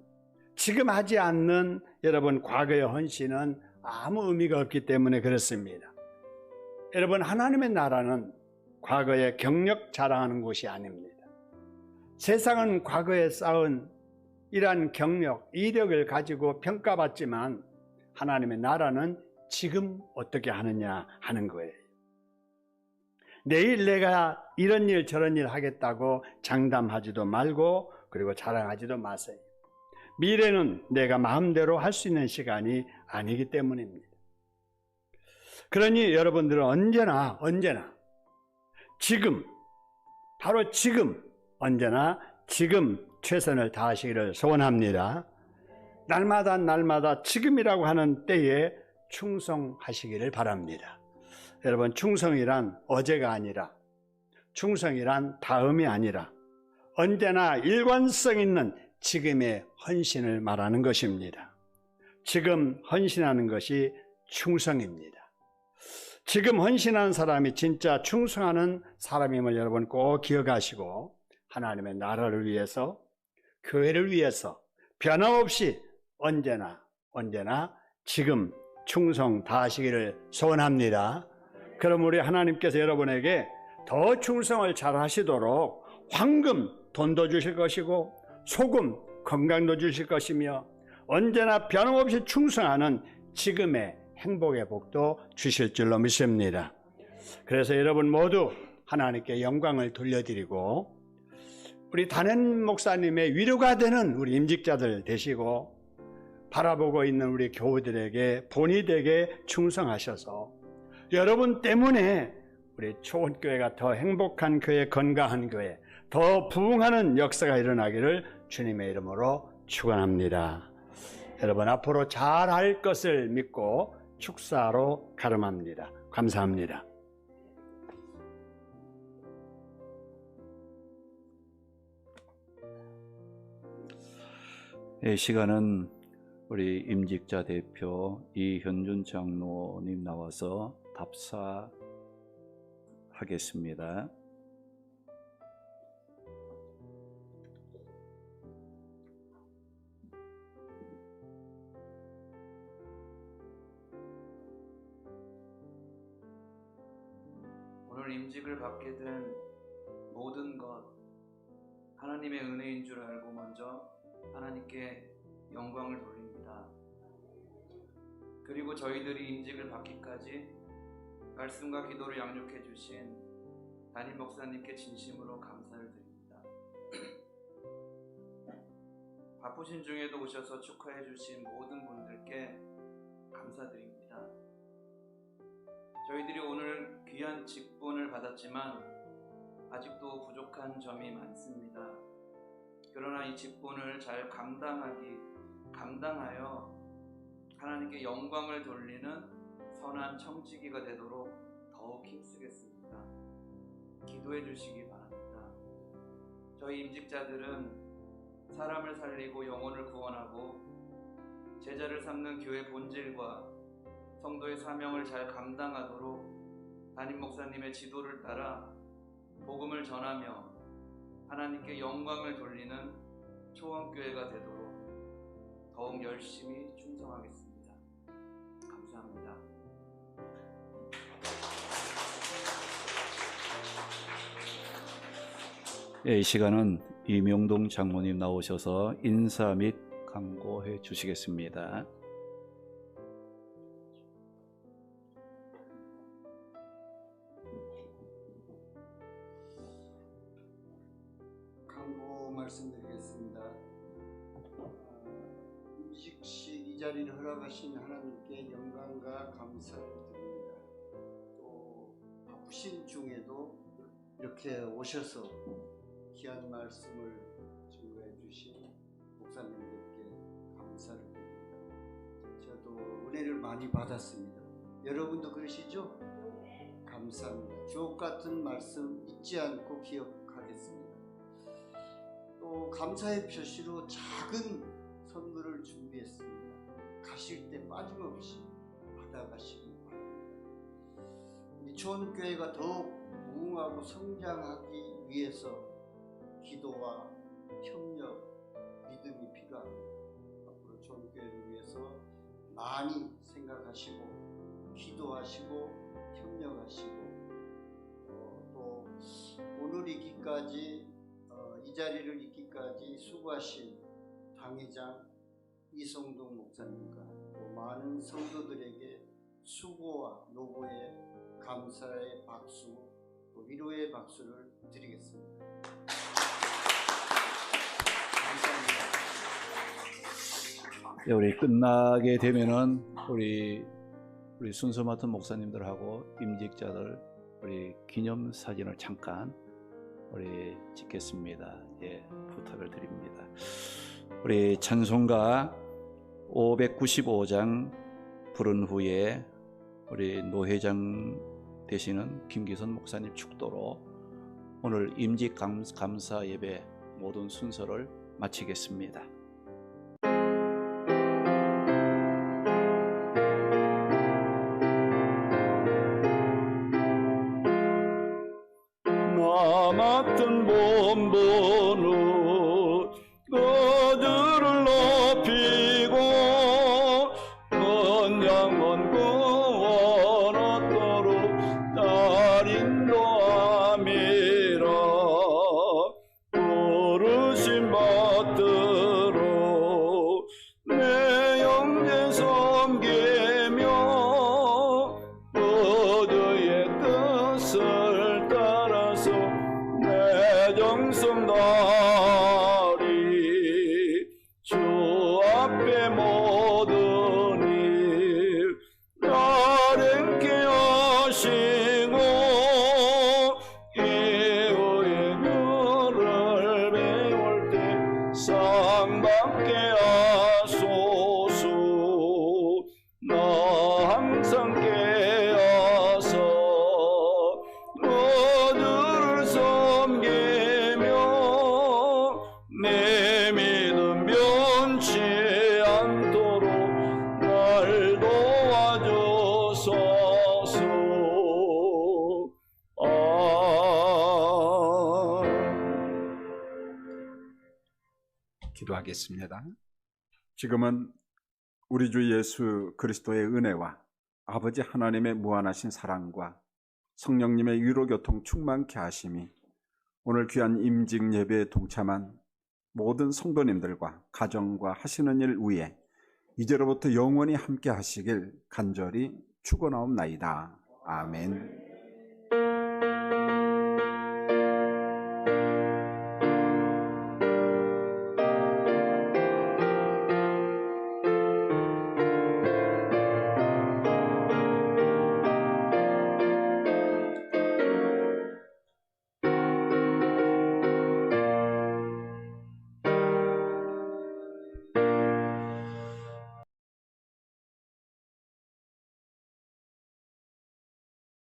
지금 하지 않는 여러분 과거의 헌신은 아무 의미가 없기 때문에 그렇습니다. 여러분, 하나님의 나라는 과거에 경력 자랑하는 곳이 아닙니다. 세상은 과거에 쌓은 이러한 경력, 이력을 가지고 평가받지만 하나님의 나라는 지금 어떻게 하느냐 하는 거예요. 내일 내가 이런 일 저런 일 하겠다고 장담하지도 말고 그리고 자랑하지도 마세요. 미래는 내가 마음대로 할 수 있는 시간이 아니기 때문입니다. 그러니 여러분들은 언제나 지금, 바로 지금, 언제나 지금 최선을 다하시기를 소원합니다. 날마다 지금이라고 하는 때에 충성하시기를 바랍니다. 여러분, 충성이란 어제가 아니라, 충성이란 다음이 아니라 언제나 일관성 있는 지금의 헌신을 말하는 것입니다. 지금 헌신하는 것이 충성입니다. 지금 헌신하는 사람이 진짜 충성하는 사람임을 여러분 꼭 기억하시고, 하나님의 나라를 위해서, 교회를 위해서 변함없이 언제나 지금 충성 다하시기를 소원합니다. 그럼 우리 하나님께서 여러분에게 더 충성을 잘 하시도록 황금 돈도 주실 것이고 소금 건강도 주실 것이며 언제나 변함없이 충성하는 지금의 행복의 복도 주실 줄로 믿습니다. 그래서 여러분 모두 하나님께 영광을 돌려드리고 우리 단연 목사님의 위로가 되는 우리 임직자들 되시고 바라보고 있는 우리 교우들에게 본이 되게 충성하셔서 여러분 때문에 우리 초원교회가 더 행복한 교회, 건강한 교회, 더 부흥하는 역사가 일어나기를 주님의 이름으로 축원합니다. 여러분 앞으로 잘할 것을 믿고 축사로 가름합니다. 감사합니다. 이 시간은 우리 임직자 대표 이현준 장로님 나와서 답사하겠습니다. 오늘 임직을 받게 된 모든 것 하나님의 은혜인 줄 알고 먼저 하나님께 영광을 돌립니다. 그리고 저희들이 임직을 받기까지 말씀과 기도를 양육해 주신 담임 목사님께 진심으로 감사를 드립니다. 바쁘신 중에도 오셔서 축하해 주신 모든 분들께 감사드립니다. 저희들이 오늘 귀한 직분을 받았지만 아직도 부족한 점이 많습니다. 그러나 이 직분을 잘 감당하여 하나님께 영광을 돌리는 선한 청지기가 되도록 더욱 힘쓰겠습니다. 기도해 주시기 바랍니다. 저희 임직자들은 사람을 살리고 영혼을 구원하고 제자를 삼는 교회 본질과 성도의 사명을 잘 감당하도록 담임 목사님의 지도를 따라 복음을 전하며 하나님께 영광을 돌리는 초원교회가 되도록 더욱 열심히 충성하겠습니다. 감사합니다. 이 시간은 이명동 장로님 나오셔서 인사 및 강고해 주시겠습니다. 강고 말씀드리겠습니다. 임직식 이 자리를 허락하신 하나님께 영광과 감사를 드립니다. 또 바쁘신 중에도 이렇게 오셔서 귀한 말씀을 증거해 주신 목사님들께 감사를 드립니다. 저도 은혜를 많이 받았습니다. 여러분도 그러시죠? 감사합니다. 주옥 같은 말씀 잊지 않고 기억하겠습니다. 또 감사의 표시로 작은 선물을 준비했습니다. 가실 때 빠짐없이 받아가시기 바랍니다. 우리 초원교회가 더욱 부흥하고 성장하기 위해서 기도와 협력, 믿음이 필요합니다. 앞으로 초원교회를 위해서 많이 생각하시고 기도하시고 협력하시고 이때까지 이 자리를 있기까지 수고하신 당회장 이성동 목사님과 또 많은 성도들에게 수고와 노고의 감사의 박수, 또 위로의 박수를 드리겠습니다. 감사합니다. 네, 우리 끝나게 되면은 우리 순서 맡은 목사님들하고 임직자들 우리 기념 사진을 잠깐 우리 찍겠습니다. 예, 부탁을 드립니다. 우리 찬송가 595장 부른 후에 우리 노회장 되시는 김기선 목사님 축도로 오늘 임직 감사 예배 모든 순서를 마치겠습니다. 나 맡은 본분은 그들을 높이고 건양한 구원 얻도록 날 인도함이라. 부르심 받들어 내 형제 섬기며 그들의 뜻을 따라서 내 정성 다하리. 주 앞에 모든 일 날 행케 하시고 이후의 너를 배울 때 상 받게 하소서. 나 항상 깨어서 너들을 섬기며 내 믿음 변치 않도록 날 도와주소서. 기도하겠습니다. 지금은 우리 주 예수 그리스도의 은혜와 아버지 하나님의 무한하신 사랑과 성령님의 위로교통 충만케 하심이 오늘 귀한 임직 예배에 동참한 모든 성도님들과 가정과 하시는 일 위에 이제로부터 영원히 함께 하시길 간절히 축원하옵나이다. 아멘.